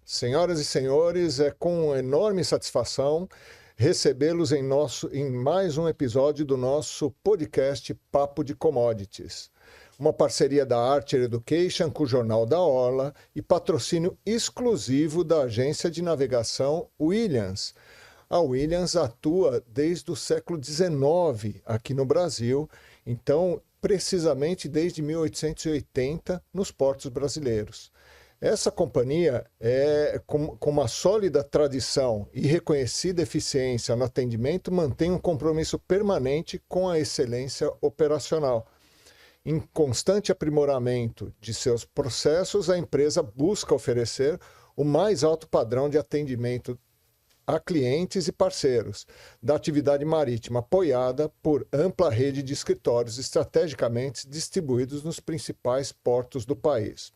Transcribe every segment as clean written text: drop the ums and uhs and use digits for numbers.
Senhoras e senhores, é com enorme satisfação recebê-los em mais um episódio do nosso podcast Papo de Commodities. Uma parceria da Archer Education com o Jornal da Orla e patrocínio exclusivo da agência de navegação Williams. A Williams atua desde o século XIX aqui no Brasil, então precisamente desde 1880 nos portos brasileiros. Essa companhia, com uma sólida tradição e reconhecida eficiência no atendimento, mantém um compromisso permanente com a excelência operacional. Em constante aprimoramento de seus processos, a empresa busca oferecer o mais alto padrão de atendimento a clientes e parceiros da atividade marítima, apoiada por ampla rede de escritórios estrategicamente distribuídos nos principais portos do país.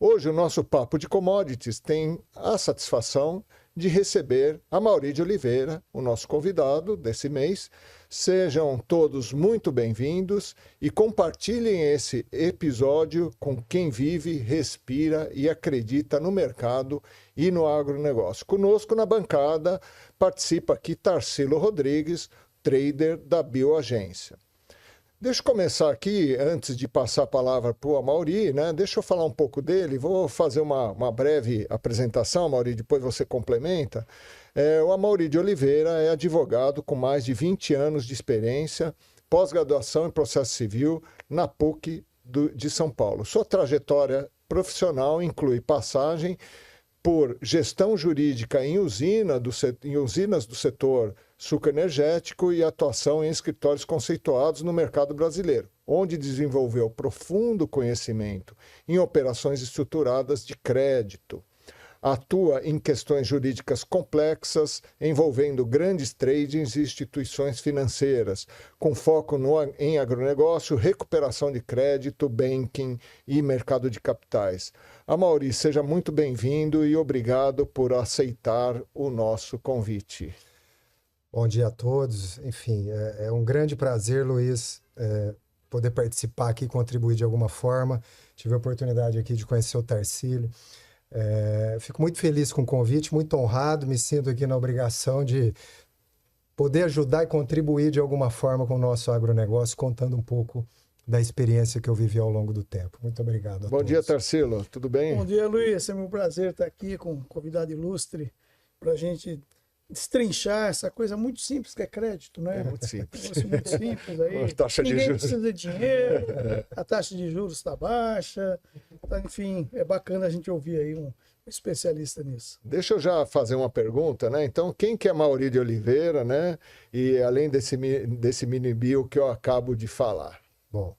Hoje, o nosso Papo de Commodities tem a satisfação de receber Amaury de Oliveira, o nosso convidado desse mês. Sejam todos muito bem-vindos e compartilhem esse episódio com quem vive, respira e acredita no mercado e no agronegócio. Conosco na bancada participa aqui Tarsilo Rodrigues, trader da Bioagência. Deixa eu começar aqui, antes de passar a palavra para o Amaury, né? Deixa eu falar um pouco dele, vou fazer uma breve apresentação, Amaury, depois você complementa. O Amaury de Oliveira é advogado com mais de 20 anos de experiência, pós-graduação em processo civil na PUC de São Paulo. Sua trajetória profissional inclui passagem por gestão jurídica em usinas do setor sucroenergético e atuação em escritórios conceituados no mercado brasileiro, onde desenvolveu profundo conhecimento em operações estruturadas de crédito. Atua em questões jurídicas complexas, envolvendo grandes tradings e instituições financeiras, com foco em agronegócio, recuperação de crédito, banking e mercado de capitais. Amaury, seja muito bem-vindo e obrigado por aceitar o nosso convite. Bom dia a todos. Enfim, é um grande prazer, Luiz, poder participar aqui e contribuir de alguma forma. Tive a oportunidade aqui de conhecer o Tarsilo. Fico muito feliz com o convite, muito honrado, me sinto aqui na obrigação de poder ajudar e contribuir de alguma forma com o nosso agronegócio, contando um pouco da experiência que eu vivi ao longo do tempo. Muito obrigado a todos. Bom dia, Tarsilo. Tudo bem? Bom dia, Luiz. É meu prazer estar aqui com um convidado ilustre para a gente destrinchar essa coisa muito simples que é crédito, né? É muito simples. Muito simples aí. Taxa de Ninguém juros. precisa de dinheiro, a taxa de juros está baixa. Tá, enfim, é bacana a gente ouvir aí um especialista nisso. Deixa eu já fazer uma pergunta, né? Então, quem que é Amaury de Oliveira, né? E além desse mini bio que eu acabo de falar. Bom,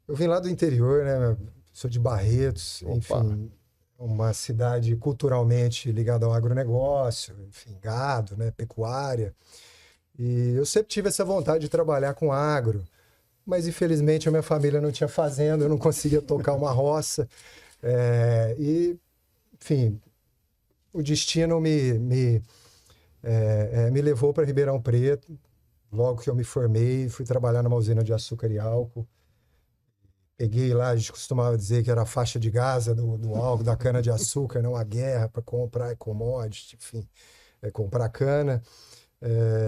eu vim lá do interior, né? Sou de Barretos, Opa. Enfim, uma cidade culturalmente ligada ao agronegócio, enfim, gado, né? Pecuária. E eu sempre tive essa vontade de trabalhar com agro, mas infelizmente a minha família não tinha fazenda, eu não conseguia tocar uma roça. Enfim, o destino me levou para Ribeirão Preto. Logo que eu me formei, fui trabalhar numa usina de açúcar e álcool. Peguei lá, a gente costumava dizer que era a faixa de Gaza do álcool, da cana-de-açúcar, não a guerra para comprar commodity, enfim, comprar cana.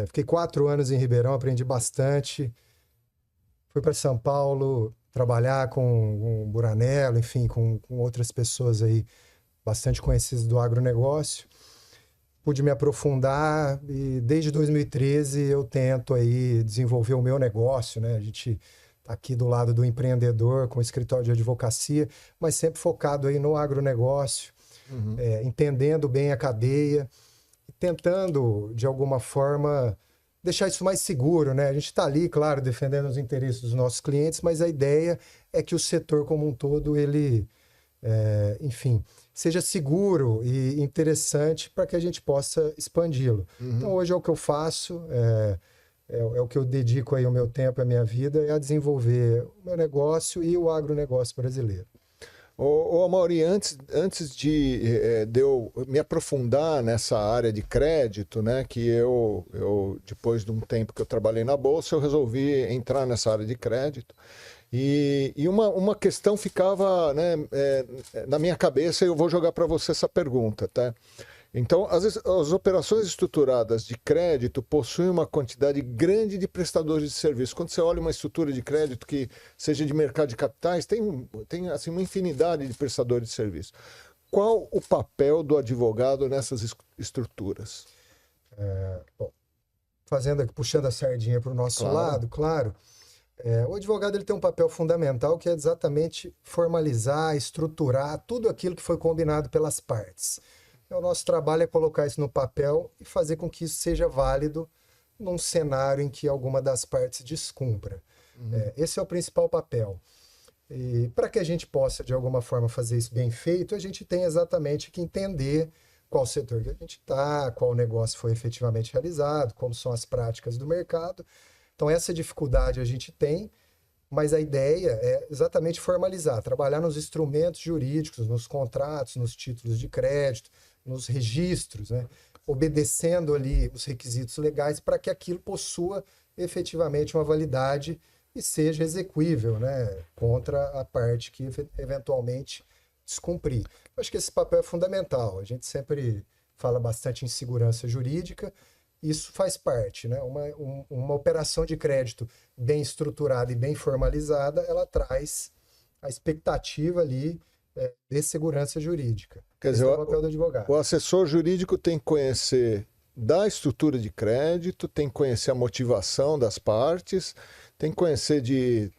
Fiquei 4 anos em Ribeirão, aprendi bastante. Fui para São Paulo trabalhar com o Buranello, enfim, com outras pessoas aí bastante conhecidas do agronegócio. Pude me aprofundar e desde 2013 eu tento aí desenvolver o meu negócio, né? A gente tá aqui do lado do empreendedor com escritório de advocacia, mas sempre focado aí no agronegócio, entendendo bem a cadeia e tentando, de alguma forma, deixar isso mais seguro, né? A gente está ali, claro, defendendo os interesses dos nossos clientes, mas a ideia é que o setor como um todo, ele, enfim, seja seguro e interessante para que a gente possa expandi-lo. Então, hoje é o que eu faço, é o que eu dedico aí o meu tempo, a minha vida, é a desenvolver o meu negócio e o agronegócio brasileiro. Amaury, antes de eu me aprofundar nessa área de crédito, né, que eu, depois de um tempo que eu trabalhei na Bolsa, eu resolvi entrar nessa área de crédito. E uma questão ficava, né, na minha cabeça, e eu vou jogar para você essa pergunta, tá? Então, as operações estruturadas de crédito possuem uma quantidade grande de prestadores de serviço. Quando você olha uma estrutura de crédito que seja de mercado de capitais, tem assim, uma infinidade de prestadores de serviço. Qual o papel do advogado nessas estruturas? Bom, puxando a sardinha para o nosso lado, claro, o advogado ele tem um papel fundamental que é exatamente formalizar, estruturar tudo aquilo que foi combinado pelas partes. O nosso trabalho é colocar isso no papel e fazer com que isso seja válido num cenário em que alguma das partes descumpra. Esse é o principal papel. E para que a gente possa, de alguma forma, fazer isso bem feito, a gente tem exatamente que entender qual setor que a gente está, qual negócio foi efetivamente realizado, como são as práticas do mercado. Então, essa dificuldade a gente tem, mas a ideia é exatamente formalizar, trabalhar nos instrumentos jurídicos, nos contratos, nos títulos de crédito, nos registros, né? Obedecendo ali os requisitos legais para que aquilo possua efetivamente uma validade e seja execuível, né? Contra a parte que eventualmente descumprir. Eu acho que esse papel é fundamental. A gente sempre fala bastante em segurança jurídica, isso faz parte, né? Uma operação de crédito bem estruturada e bem formalizada, ela traz a expectativa ali de segurança jurídica. Quer dizer, esse é o papel do advogado. O assessor jurídico tem que conhecer da estrutura de crédito, tem que conhecer a motivação das partes, tem que conhecer de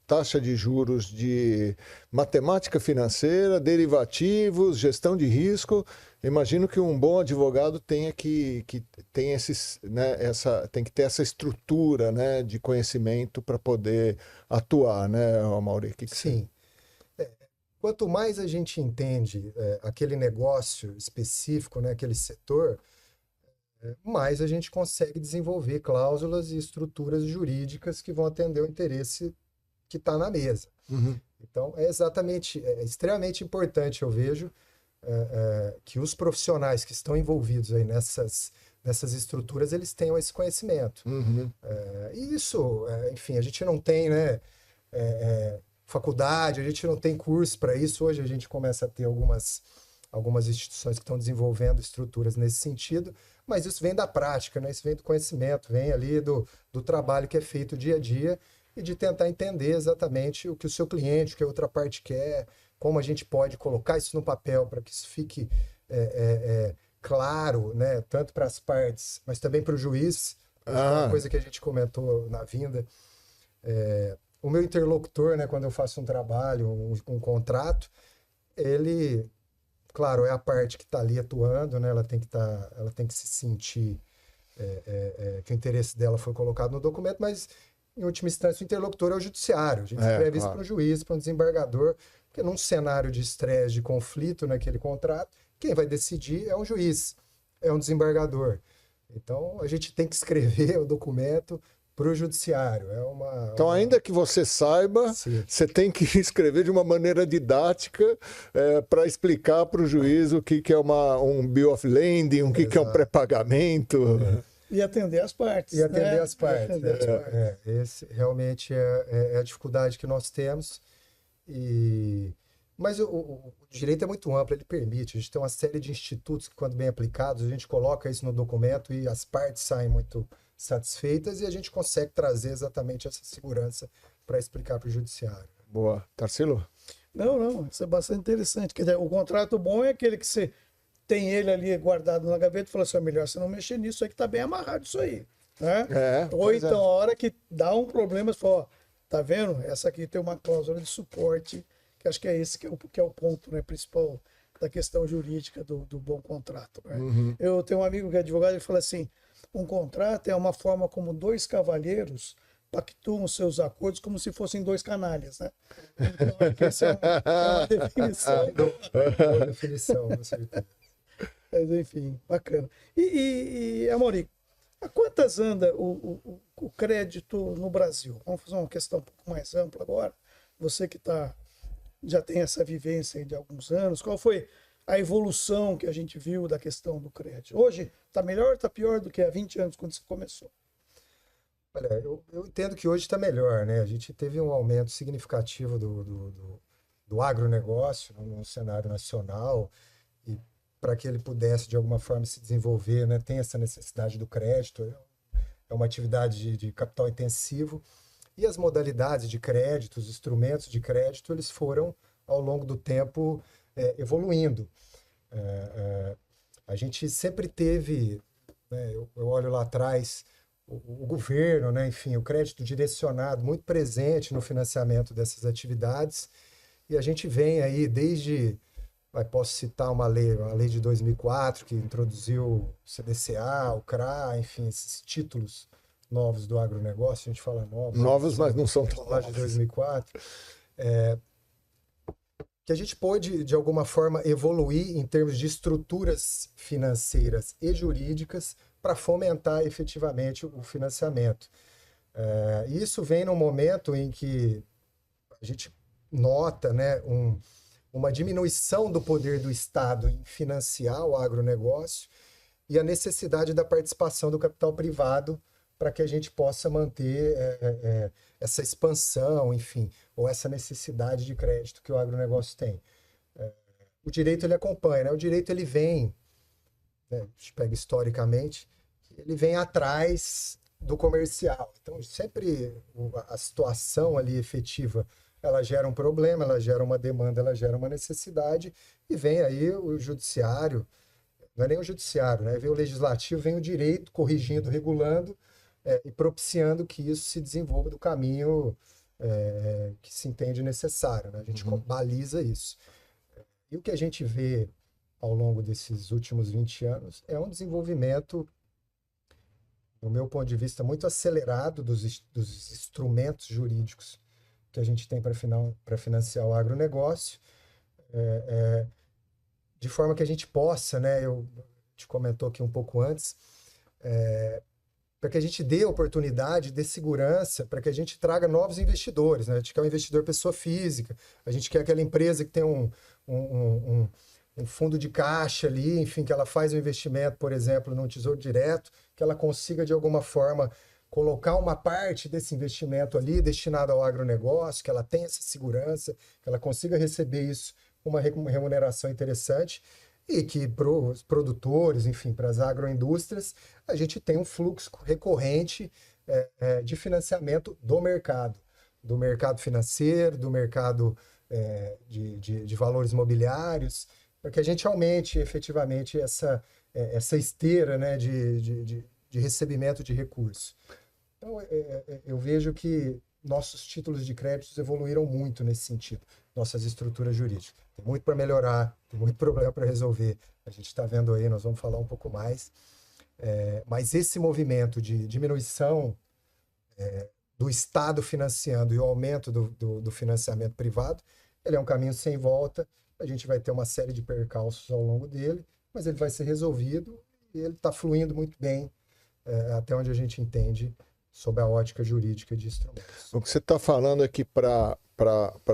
taxa de juros, de matemática financeira, derivativos, gestão de risco. Imagino que um bom advogado tenha que tem esses, né, tem que ter essa estrutura, né, de conhecimento para poder atuar, né, Amaury? Sim. Quanto mais a gente entende aquele negócio específico, né, aquele setor, mais a gente consegue desenvolver cláusulas e estruturas jurídicas que vão atender o interesse que está na mesa. Então, é extremamente importante, eu vejo, que os profissionais que estão envolvidos aí nessas estruturas, eles tenham esse conhecimento. E isso, enfim, a gente não tem, né, faculdade, a gente não tem curso para isso. Hoje a gente começa a ter algumas instituições que estão desenvolvendo estruturas nesse sentido, mas isso vem da prática, né? Isso vem do conhecimento, vem ali do trabalho que é feito dia a dia e de tentar entender exatamente o que o seu cliente, o que a outra parte quer, como a gente pode colocar isso no papel para que isso fique claro, né? Tanto para as partes, mas também para o juiz. Uma coisa que a gente comentou na vinda. O meu interlocutor, né, quando eu faço um trabalho, um contrato, ele, claro, é a parte que está ali atuando, né, ela tem que se sentir que o interesse dela foi colocado no documento, mas, em última instância, o interlocutor é o judiciário. A gente escreve isso para o juiz, para um desembargador, porque num cenário de estresse, de conflito naquele contrato, quem vai decidir é um juiz, é um desembargador. Então, a gente tem que escrever o documento para o judiciário. Então, ainda que você saiba, sim, você tem que escrever de uma maneira didática para explicar para o juiz o que é um bill of lading, o que é um pré-pagamento. E atender as partes. E atender as partes. Esse realmente é a dificuldade que nós temos. Mas o direito é muito amplo, ele permite. A gente tem uma série de institutos que, quando bem aplicados, a gente coloca isso no documento e as partes saem muito satisfeitas e a gente consegue trazer exatamente essa segurança para explicar para o judiciário. Boa. Tarsilo? Não, isso é bastante interessante. Quer dizer, o contrato bom é aquele que você tem ele ali guardado na gaveta e fala assim, melhor você não mexer nisso aí que tá bem amarrado isso aí. Né? Ou então a hora que dá um problema, você fala, ó, tá vendo? Essa aqui tem uma cláusula de suporte, que acho que é esse que é o ponto, né, principal da questão jurídica do bom contrato. Né? Eu tenho um amigo que é advogado e fala assim, um contrato é uma forma como dois cavalheiros pactuam seus acordos como se fossem dois canalhas, né? Então, essa é uma definição. Boa definição, com certeza. Mas, enfim, bacana. E Amaury, a quantas anda o crédito no Brasil? Vamos fazer uma questão um pouco mais ampla agora. Você que já tem essa vivência aí de alguns anos, qual foi a evolução que a gente viu da questão do crédito? Hoje está melhor ou está pior do que há 20 anos quando você começou? Olha, eu entendo que hoje está melhor, né? A gente teve um aumento significativo do agronegócio no cenário nacional e para que ele pudesse, de alguma forma, se desenvolver, né? Tem essa necessidade do crédito, é uma atividade de capital intensivo e as modalidades de crédito, os instrumentos de crédito, eles foram, ao longo do tempo, evoluindo. A gente sempre teve, né? Eu olho lá atrás, o governo, né? Enfim, o crédito direcionado muito presente no financiamento dessas atividades. E a gente vem aí desde, posso citar uma lei de 2004 que introduziu o CDCA, o CRA, enfim, esses títulos novos do agronegócio, a gente fala novos. Novos, mas não são tão novos. De 2004. Que a gente pôde, de alguma forma, evoluir em termos de estruturas financeiras e jurídicas para fomentar efetivamente o financiamento. Isso vem num momento em que a gente nota, né, uma diminuição do poder do Estado em financiar o agronegócio e a necessidade da participação do capital privado para que a gente possa manter essa expansão, enfim, ou essa necessidade de crédito que o agronegócio tem. O direito ele acompanha, né? O direito ele vem, né, a gente pega historicamente, ele vem atrás do comercial. Então, sempre a situação ali efetiva, ela gera um problema, ela gera uma demanda, ela gera uma necessidade, e vem aí o judiciário, não é nem o judiciário, né? Vem o legislativo, vem o direito corrigindo, regulando, e propiciando que isso se desenvolva do caminho que se entende necessário, né? A gente baliza isso. E o que a gente vê ao longo desses últimos 20 anos é um desenvolvimento, do meu ponto de vista, muito acelerado dos instrumentos jurídicos que a gente tem para financiar o agronegócio, de forma que a gente possa, né, eu te comentou aqui um pouco antes, para que a gente dê oportunidade, dê segurança, para que a gente traga novos investidores, né? A gente quer um investidor pessoa física, a gente quer aquela empresa que tem um fundo de caixa ali, enfim, que ela faz um investimento, por exemplo, num tesouro direto, que ela consiga, de alguma forma, colocar uma parte desse investimento ali destinado ao agronegócio, que ela tenha essa segurança, que ela consiga receber isso com uma remuneração interessante, e que para os produtores, enfim, para as agroindústrias, a gente tem um fluxo recorrente de financiamento do mercado financeiro, do mercado de valores imobiliários, para que a gente aumente efetivamente essa esteira, né, de recebimento de recursos. Então, eu vejo que nossos títulos de créditos evoluíram muito nesse sentido, nossas estruturas jurídicas. Tem muito para melhorar, tem muito problema para resolver. A gente está vendo aí, nós vamos falar um pouco mais. Mas esse movimento de diminuição do Estado financiando e o aumento do financiamento privado, ele é um caminho sem volta. A gente vai ter uma série de percalços ao longo dele, mas ele vai ser resolvido e ele está fluindo muito bem, até onde a gente entende, sob a ótica jurídica de instrumentos. O que você está falando aqui para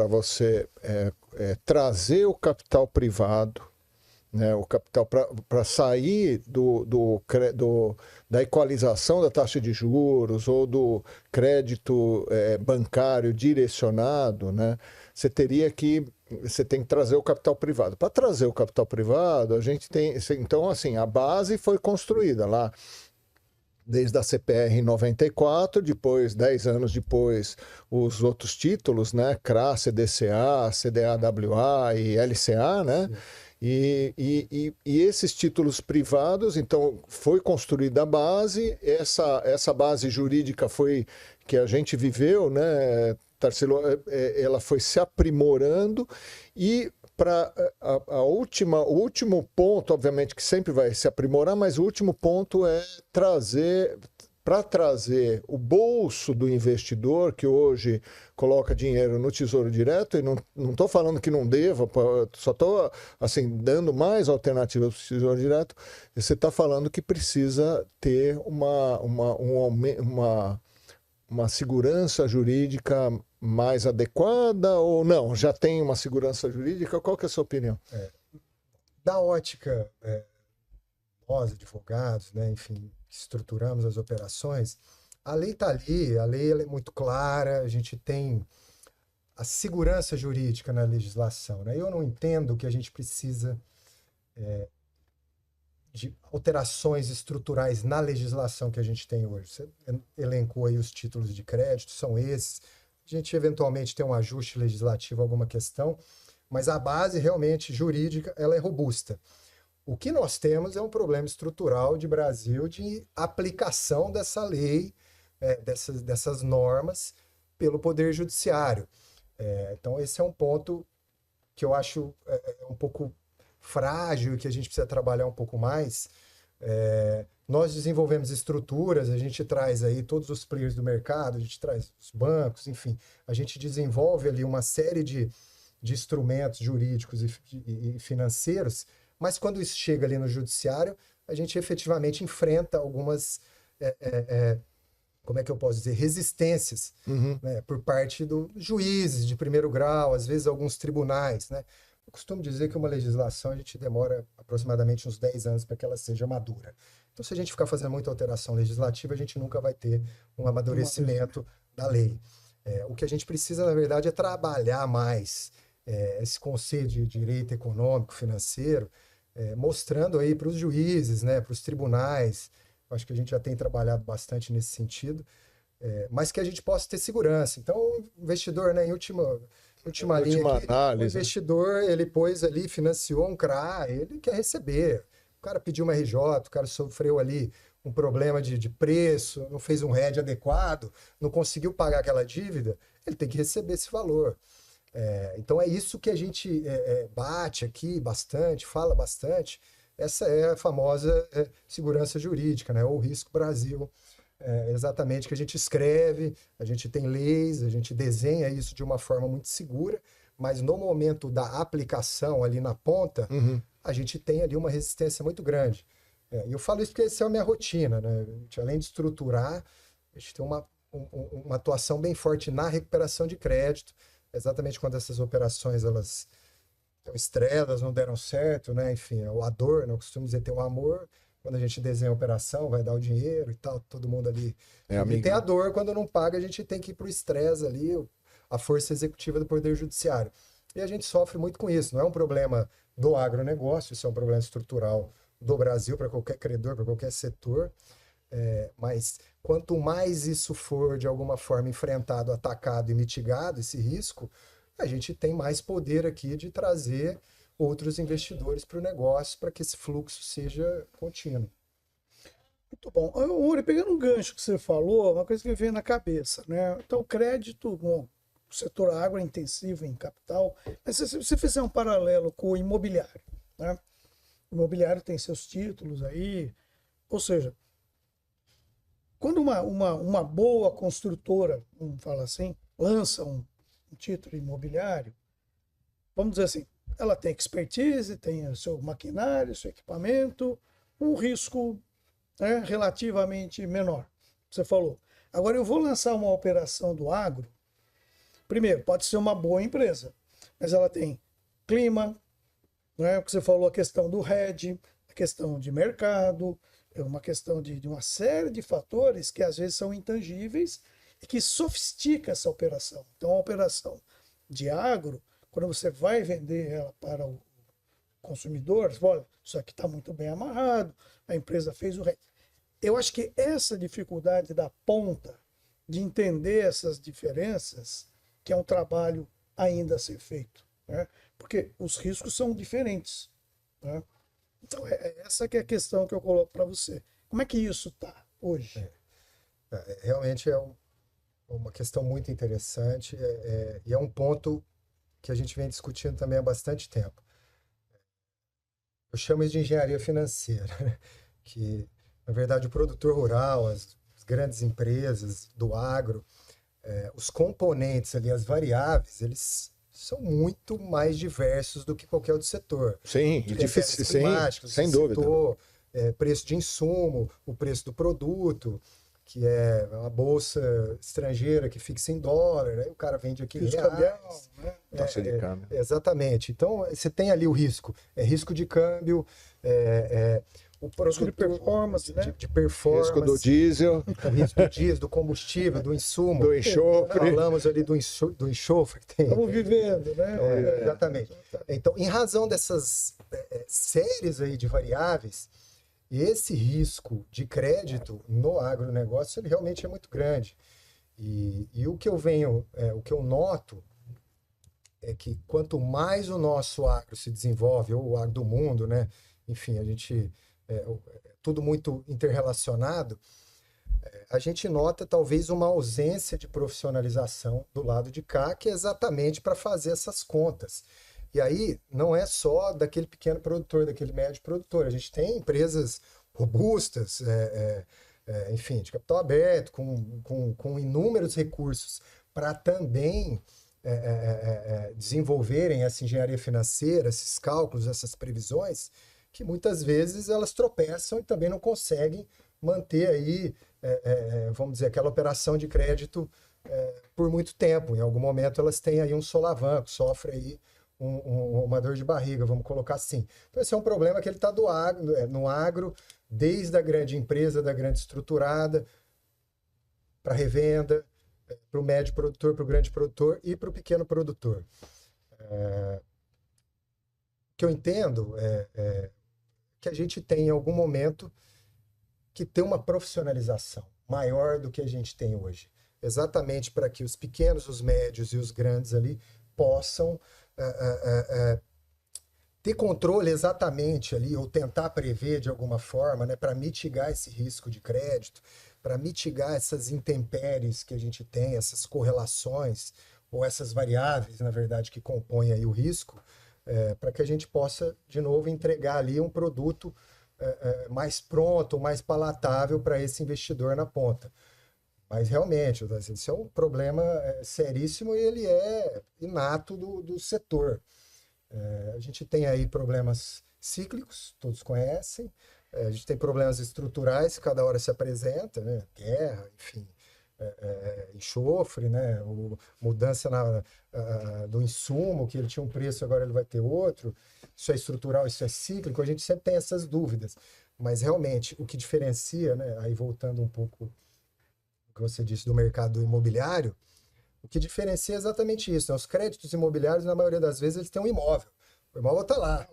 você trazer o capital privado, né, o capital para sair da equalização da taxa de juros ou do crédito bancário direcionado, né, você tem que trazer o capital privado. Para trazer o capital privado, a gente tem... Então, assim, a base foi construída lá desde a CPR em 94, depois, 10 anos depois, os outros títulos, né? CRA, CDCA, CDAWA e LCA, né? E esses títulos privados, então, foi construída a base, essa base jurídica foi que a gente viveu, né, Tarsilo, ela foi se aprimorando e para o último ponto, obviamente que sempre vai se aprimorar, mas o último ponto é trazer o bolso do investidor que hoje coloca dinheiro no Tesouro Direto, e não estou falando que não deva, só estou assim, dando mais alternativas para o Tesouro Direto, você está falando que precisa ter uma segurança jurídica mais adequada ou não? Já tem uma segurança jurídica? Qual que é a sua opinião? Da ótica, nós, advogados, né, enfim, que estruturamos as operações, A lei está ali, a lei ela é muito clara, a gente tem a segurança jurídica na legislação, né? Eu não entendo que a gente precisa de alterações estruturais na legislação que a gente tem hoje. Você elencou aí os títulos de crédito, são esses. A gente eventualmente tem um ajuste legislativo, alguma questão, mas a base realmente jurídica ela é robusta. O que nós temos é um problema estrutural de Brasil de aplicação dessa lei, dessas normas pelo Poder Judiciário. Então, esse é um ponto que eu acho um pouco frágil e que a gente precisa trabalhar um pouco mais. Nós desenvolvemos estruturas, a gente traz aí todos os players do mercado, a gente traz os bancos, enfim, a gente desenvolve ali uma série de instrumentos jurídicos e financeiros, mas quando isso chega ali no judiciário, a gente efetivamente enfrenta algumas, como é que eu posso dizer, resistências, né, por parte dos juízes de primeiro grau, às vezes alguns tribunais, né? Eu costumo dizer que uma legislação a gente demora aproximadamente uns 10 anos para que ela seja madura. Então, se a gente ficar fazendo muita alteração legislativa, a gente nunca vai ter um amadurecimento da lei. O que a gente precisa, na verdade, é trabalhar mais esse conceito de direito econômico, financeiro, mostrando aí para os juízes, né, para os tribunais. Acho que a gente já tem trabalhado bastante nesse sentido, mas que a gente possa ter segurança. Então, o investidor, né, em última linha aqui, análise, o investidor, ele pôs ali, financiou um CRA, ele quer receber. O cara pediu uma RJ, o cara sofreu ali um problema de preço, não fez um RED adequado, não conseguiu pagar aquela dívida, ele tem que receber esse valor. Então, é isso que a gente bate aqui bastante, fala bastante. Essa é a famosa segurança jurídica, né? Ou Risco Brasil. Exatamente, que a gente escreve, a gente tem leis, a gente desenha isso de uma forma muito segura, mas no momento da aplicação ali na ponta, a gente tem ali uma resistência muito grande. E eu falo isso porque essa é a minha rotina, né? A gente, além de estruturar, a gente tem uma atuação bem forte na recuperação de crédito, exatamente quando essas operações elas estão estrelas, não deram certo, né? Enfim, a dor, né? Eu costumo dizer, tem um amor. Quando a gente desenha a operação, vai dar o dinheiro e tal, todo mundo ali. E tem a dor, quando não paga, a gente tem que ir para o estresse ali, a força executiva do Poder Judiciário. E a gente sofre muito com isso. Não é um problema do agronegócio, isso é um problema estrutural do Brasil, para qualquer credor, para qualquer setor. Mas quanto mais isso for, de alguma forma, enfrentado, atacado e mitigado, esse risco, a gente tem mais poder aqui de trazer outros investidores para o negócio, para que esse fluxo seja contínuo. Muito bom. Uri, pegando um gancho que você falou, uma coisa que me veio na cabeça, né? Então, o crédito, bom, o setor agro é intensivo em capital, mas se você fizer um paralelo com o imobiliário, né? O imobiliário tem seus títulos aí, ou seja, quando uma boa construtora, vamos falar assim, lança um título imobiliário, vamos dizer assim, ela tem expertise, tem o seu maquinário, seu equipamento, um risco relativamente menor. Você falou. Agora eu vou lançar uma operação do agro. Primeiro, pode ser uma boa empresa, mas ela tem clima, né? Porque você falou a questão do RED, a questão de mercado, uma questão de uma série de fatores que às vezes são intangíveis e que sofistica essa operação. Então, a operação de agro, quando você vai vender ela para o consumidor, você fala, olha, isso aqui está muito bem amarrado, a empresa fez o RED. Eu acho que essa dificuldade da ponta, de entender essas diferenças, que é um trabalho ainda a ser feito, né? Porque os riscos são diferentes, né? Então, essa que é a questão que eu coloco para você. Como é que isso está hoje? Realmente é uma questão muito interessante e é um ponto que a gente vem discutindo também há bastante tempo. Eu chamo isso de engenharia financeira, que, na verdade, o produtor rural, as grandes empresas do agro, os componentes ali, as variáveis, eles são muito mais diversos do que qualquer outro setor. Sim, e difícil, sem dúvida. Preço de insumo, o preço do produto, que é uma bolsa estrangeira que fixa em dólar, né? O cara vende aqui em reais. Taxa de câmbio. Exatamente. Então, você tem ali o risco. Risco de câmbio, o produto de performance, né? De performance. Risco do diesel. O risco do diesel, do combustível, do insumo. Do enxofre. Falamos ali do enxofre. Estamos vivendo, né? Exatamente. Então, em razão dessas séries aí de variáveis, esse risco de crédito no agronegócio ele realmente é muito grande. E o que eu noto é que quanto mais o nosso agro se desenvolve, ou o agro do mundo, né? Enfim, a gente tudo muito interrelacionado, a gente nota talvez uma ausência de profissionalização do lado de cá, que é exatamente para fazer essas contas. E aí não é só daquele pequeno produtor, daquele médio produtor. A gente tem empresas robustas, enfim, de capital aberto, com inúmeros recursos para também desenvolverem essa engenharia financeira, esses cálculos, essas previsões, que muitas vezes elas tropeçam e também não conseguem manter aí, vamos dizer, aquela operação de crédito por muito tempo. Em algum momento elas têm aí um solavanco, sofrem aí uma dor de barriga, vamos colocar assim. Então esse é um problema que ele está no agro, desde a grande empresa, da grande estruturada, para revenda, para o médio produtor, para o grande produtor e para o pequeno produtor. O que eu entendo é que a gente tem em algum momento que ter uma profissionalização maior do que a gente tem hoje. Exatamente para que os pequenos, os médios e os grandes ali possam ter controle exatamente ali, ou tentar prever de alguma forma, né, para mitigar esse risco de crédito, para mitigar essas intempéries que a gente tem, essas correlações, ou essas variáveis, na verdade, que compõem aí o risco, para que a gente possa, de novo, entregar ali um produto mais pronto, mais palatável para esse investidor na ponta. Mas realmente, esse é um problema seríssimo e ele é inato do setor. A gente tem aí problemas cíclicos, todos conhecem, a gente tem problemas estruturais que cada hora se apresenta, né? Guerra, enfim, enxofre, né? Mudança do insumo, que ele tinha um preço, agora ele vai ter outro. Isso é estrutural, isso é cíclico, a gente sempre tem essas dúvidas. Mas realmente, o que diferencia, né? Aí voltando um pouco que você disse do mercado imobiliário, o que diferencia é exatamente isso, né? Os créditos imobiliários, na maioria das vezes, eles têm um imóvel. O imóvel está lá.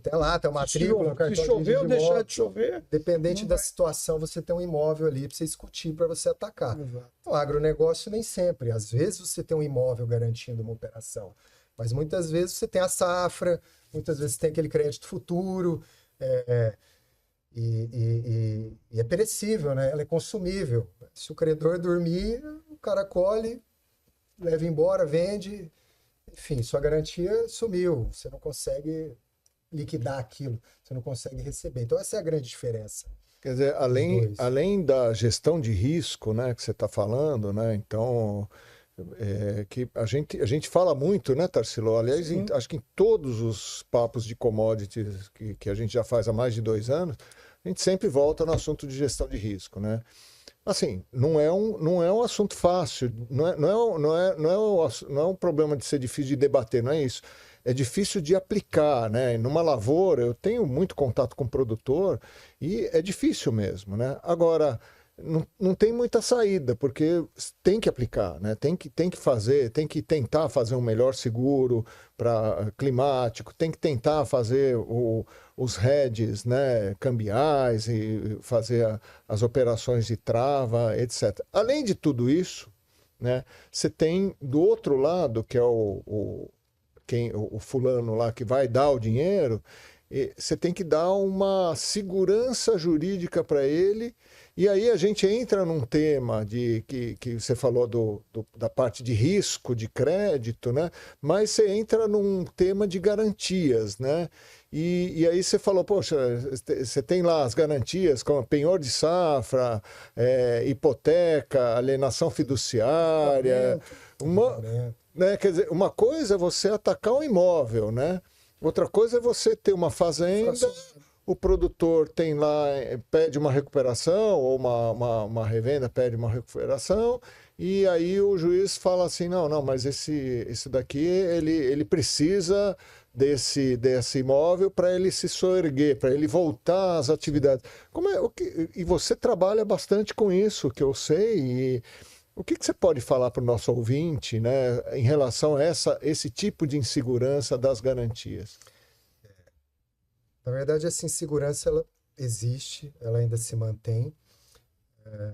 Tem lá, tem uma matrícula, um cartão se chover ou deixar de chover. Dependente da situação, você tem um imóvel ali para você discutir, para você atacar. Exato. O agronegócio nem sempre. Às vezes você tem um imóvel garantindo uma operação, mas muitas vezes você tem a safra, muitas vezes você tem aquele crédito futuro, e é perecível, né? Ela é consumível. Se o credor dormir, o cara colhe, leva embora, vende, enfim, sua garantia sumiu. Você não consegue liquidar aquilo, você não consegue receber. Então essa é a grande diferença. Quer dizer, além da gestão de risco, né, que você está falando, né? Então, que a gente fala muito, né, Tarsilo? Aliás, acho que em todos os papos de commodities que a gente já faz há mais de 2 anos, a gente sempre volta no assunto de gestão de risco, né? Assim, não é um assunto fácil, não é um problema de ser difícil de debater, não é isso. É difícil de aplicar, né? Numa lavoura, eu tenho muito contato com o produtor e é difícil mesmo, né? Agora, não tem muita saída, porque tem que aplicar, né? Tem que fazer, tem que tentar fazer um melhor seguro para climático, tem que tentar fazer os hedges, né, cambiais e fazer as operações de trava, etc. Além de tudo isso, né, você tem do outro lado, que é o fulano lá que vai dar o dinheiro, você tem que dar uma segurança jurídica para ele. E aí a gente entra num tema que você falou da parte de risco, de crédito, né? Mas você entra num tema de garantias, né? E aí você falou, poxa, você tem lá as garantias como penhor de safra, hipoteca, alienação fiduciária, né? Quer dizer, uma coisa é você atacar um imóvel, né? Outra coisa é você ter uma fazenda, o produtor tem lá, pede uma recuperação, ou uma revenda pede uma recuperação, e aí o juiz fala assim, não, mas esse daqui ele precisa desse imóvel para ele se soerguer, para ele voltar às atividades. E você trabalha bastante com isso, que eu sei. E o que você pode falar para o nosso ouvinte, né, em relação a esse tipo de insegurança das garantias? Na verdade, essa insegurança ela existe, ela ainda se mantém.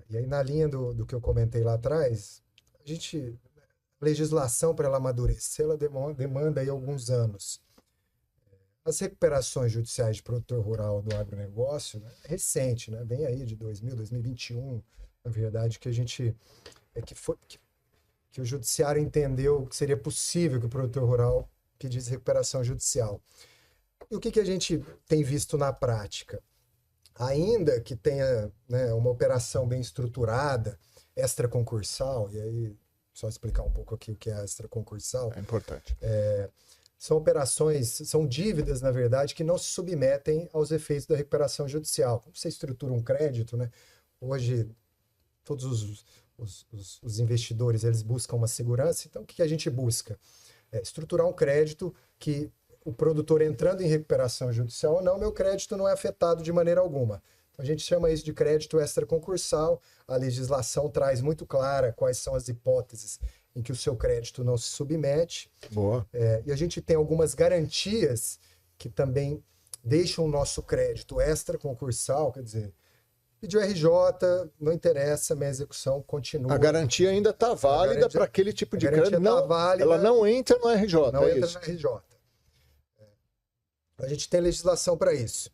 E aí, na linha do que eu comentei lá atrás, a legislação, para ela amadurecer, ela demanda aí alguns anos. As recuperações judiciais de produtor rural do agronegócio, né, é recente, né, vem aí de 2021, na verdade, que a gente... que o judiciário entendeu que seria possível que o produtor rural pedisse recuperação judicial. E o que a gente tem visto na prática? Ainda que tenha, né, uma operação bem estruturada, extraconcursal, e aí só explicar um pouco aqui o que é extraconcursal. É importante. São operações, são dívidas, na verdade, que não se submetem aos efeitos da recuperação judicial. Como você estrutura um crédito, né? Hoje, todos os investidores, eles buscam uma segurança. Então, o que a gente busca? Estruturar um crédito que o produtor entrando em recuperação judicial ou não, meu crédito não é afetado de maneira alguma. Então, a gente chama isso de crédito extraconcursal. A legislação traz muito clara quais são as hipóteses em que o seu crédito não se submete. Boa. E a gente tem algumas garantias que também deixam o nosso crédito extraconcursal, quer dizer, pediu RJ, não interessa, minha execução continua. A garantia ainda está válida para aquele tipo de crédito. Ela não entra no RJ. Não entra no RJ. A gente tem legislação para isso.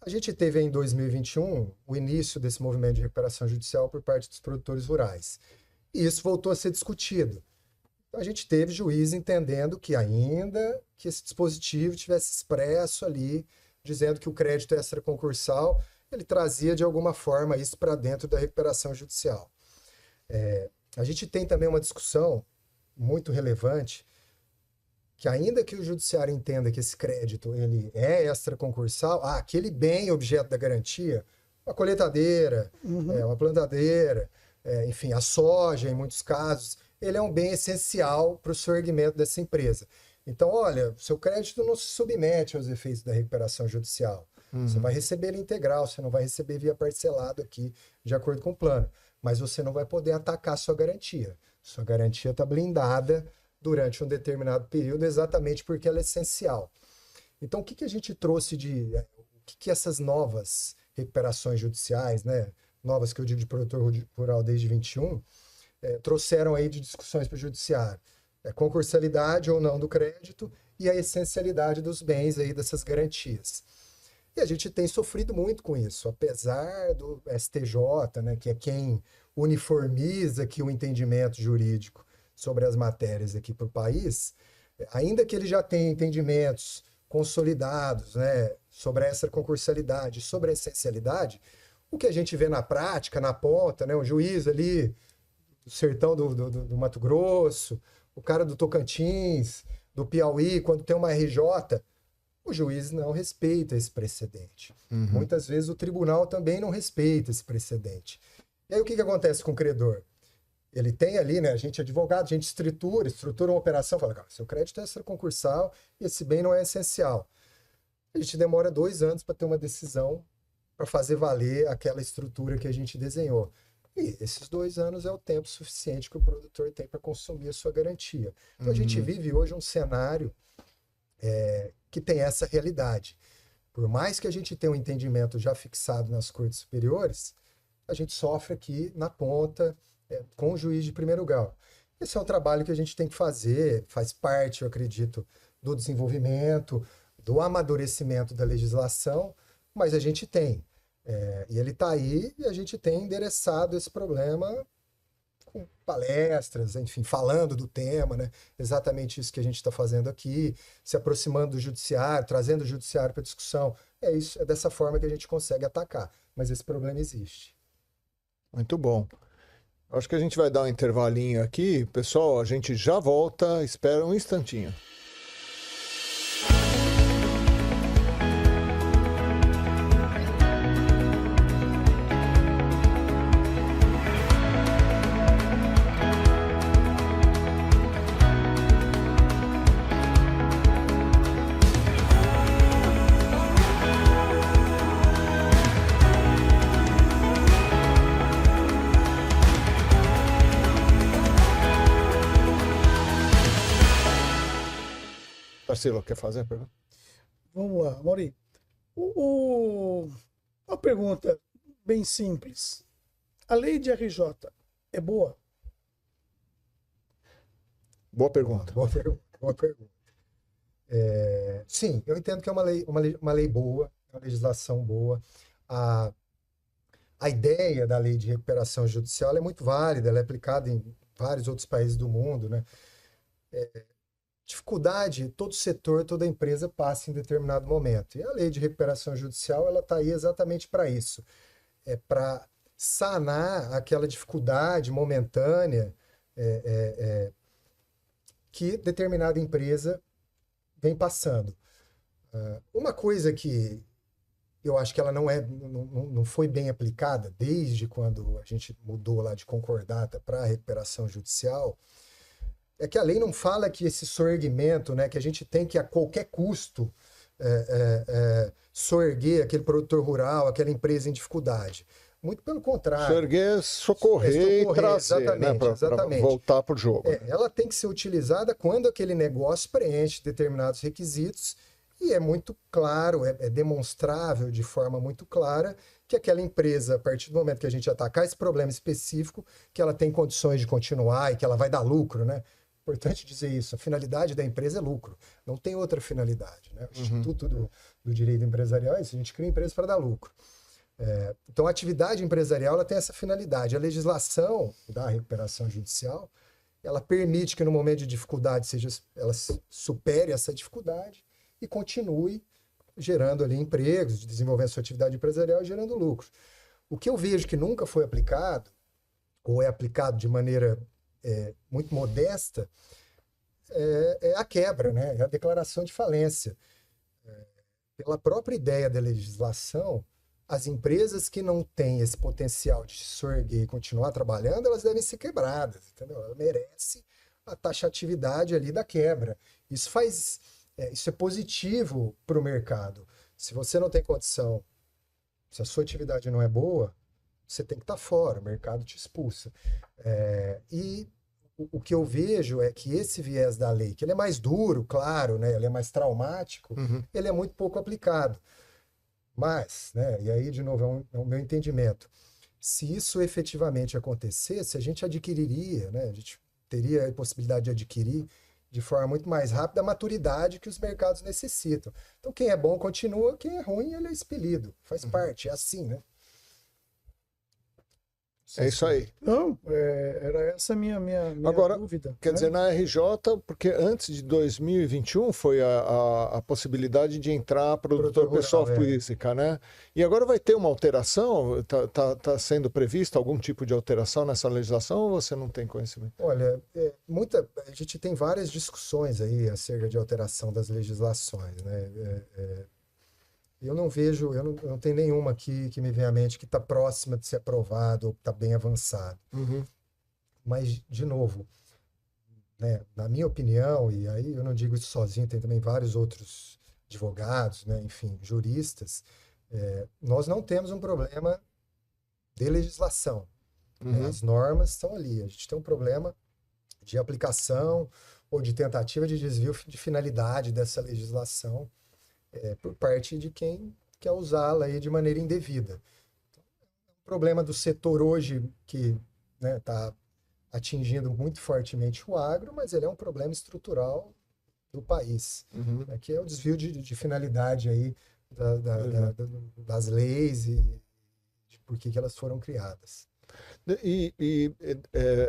A gente teve em 2021 o início desse movimento de recuperação judicial por parte dos produtores rurais. E isso voltou a ser discutido. Então, a gente teve juiz entendendo que ainda que esse dispositivo tivesse expresso ali, dizendo que o crédito extraconcursal, ele trazia de alguma forma isso para dentro da recuperação judicial. A gente tem também uma discussão muito relevante, que ainda que o judiciário entenda que esse crédito ele é extraconcursal, aquele bem objeto da garantia, uma colheitadeira, uma plantadeira, enfim, a soja, em muitos casos, ele é um bem essencial para o soerguimento dessa empresa. Então, olha, seu crédito não se submete aos efeitos da recuperação judicial. Você vai receber ele integral, você não vai receber via parcelado aqui, de acordo com o plano. Mas você não vai poder atacar sua garantia. Sua garantia está blindada durante um determinado período, exatamente porque ela é essencial. Então, o que a gente trouxe o que essas novas recuperações judiciais, né, novas que eu digo de produtor rural desde 21, trouxeram aí de discussões para o judiciário? Concursalidade ou não do crédito e a essencialidade dos bens aí dessas garantias. E a gente tem sofrido muito com isso, apesar do STJ, né, que é quem uniformiza aqui o entendimento jurídico sobre as matérias aqui para o país, ainda que ele já tenha entendimentos consolidados, né, sobre essa concursalidade, sobre a essencialidade, o que a gente vê na prática, na ponta, né, o juiz ali do sertão do Mato Grosso, o cara do Tocantins, do Piauí, quando tem uma RJ, o juiz não respeita esse precedente. Muitas vezes o tribunal também não respeita esse precedente. E aí o que acontece com o credor? Ele tem ali, né, a gente é advogado, a gente estrutura uma operação, fala, cara, seu crédito é extraconcursal e esse bem não é essencial. A gente demora 2 anos para ter uma decisão para fazer valer aquela estrutura que a gente desenhou. E esses 2 anos é o tempo suficiente que o produtor tem para consumir a sua garantia. Então a gente vive hoje um cenário que tem essa realidade. Por mais que a gente tenha um entendimento já fixado nas cortes superiores, a gente sofre aqui na ponta, com o juiz de primeiro grau. Esse é um trabalho que a gente tem que fazer, faz parte, eu acredito, do desenvolvimento, do amadurecimento da legislação, mas a gente tem. E ele está aí e a gente tem endereçado esse problema com palestras, enfim, falando do tema, né? Exatamente isso que a gente está fazendo aqui, se aproximando do judiciário, trazendo o judiciário para discussão. É dessa forma que a gente consegue atacar, mas esse problema existe. Muito bom. Acho que a gente vai dar um intervalinho aqui. Pessoal, a gente já volta, espera um instantinho. Marcelo, quer fazer a pergunta? Vamos lá, Mauri. Uma pergunta bem simples. A lei de RJ é boa? Boa pergunta. Boa pergunta. Sim, eu entendo que é uma lei boa, uma legislação boa. A ideia da lei de recuperação judicial é muito válida, ela é aplicada em vários outros países do mundo, né? Dificuldade, todo setor, toda empresa passa em determinado momento. E a lei de recuperação judicial, ela está aí exatamente para isso. É para sanar aquela dificuldade momentânea que determinada empresa vem passando. Uma coisa que eu acho que ela não foi bem aplicada desde quando a gente mudou lá de concordata para a recuperação judicial, é que a lei não fala que esse soerguimento, né, que a gente tem que a qualquer custo soerguer aquele produtor rural, aquela empresa em dificuldade. Muito pelo contrário. Soerguer, socorrer e trazer, exatamente, para voltar para o jogo. Ela tem que ser utilizada quando aquele negócio preenche determinados requisitos e é muito claro, é demonstrável de forma muito clara que aquela empresa, a partir do momento que a gente atacar esse problema específico, que ela tem condições de continuar e que ela vai dar lucro, né? Importante dizer isso, a finalidade da empresa é lucro, não tem outra finalidade, né? O Instituto do Direito Empresarial é isso, a gente cria empresa para dar lucro. Então, a atividade empresarial ela tem essa finalidade. A legislação da recuperação judicial, ela permite que no momento de dificuldade ela supere essa dificuldade e continue gerando ali empregos, desenvolvendo sua atividade empresarial e gerando lucro. O que eu vejo que nunca foi aplicado, ou é aplicado de maneira muito modesta, é a quebra, né? É a declaração de falência. Pela própria ideia da legislação, as empresas que não têm esse potencial de se soerguer e continuar trabalhando, elas devem ser quebradas, entendeu? Ela merece a taxatividade ali da quebra. Isso é positivo para o mercado. Se você não tem condição, se a sua atividade não é boa, você tem que estar fora, o mercado te expulsa. E o que eu vejo é que esse viés da lei, que ele é mais duro, claro, né? Ele é mais traumático, ele é muito pouco aplicado. Mas, né, e aí, de novo, é o meu entendimento. Se isso efetivamente acontecesse, a gente adquiriria, né, a gente teria a possibilidade de adquirir de forma muito mais rápida a maturidade que os mercados necessitam. Então, quem é bom continua, quem é ruim, ele é expelido. Faz parte, é assim, né? É isso aí. Não, era essa a minha Agora, dúvida. Quer dizer, na RJ, porque antes de 2021 foi a possibilidade de entrar produtor pessoa física, né? E agora vai ter uma alteração? Está sendo prevista algum tipo de alteração nessa legislação ou você não tem conhecimento? Olha, a gente tem várias discussões aí acerca de alteração das legislações, né? Eu não vejo, eu não tenho nenhuma aqui que me vem à mente que está próxima de ser aprovado ou que está bem avançado. Mas, de novo, né, na minha opinião, e aí eu não digo isso sozinho, tem também vários outros advogados, né, enfim, juristas, nós não temos um problema de legislação. Né, as normas estão ali. A gente tem um problema de aplicação ou de tentativa de desvio de finalidade dessa legislação por parte de quem quer usá-la aí de maneira indevida. Então, o problema do setor hoje que está atingindo muito fortemente o agro, mas ele é um problema estrutural do país, né, que é o desvio de finalidade aí das leis e de por que elas foram criadas.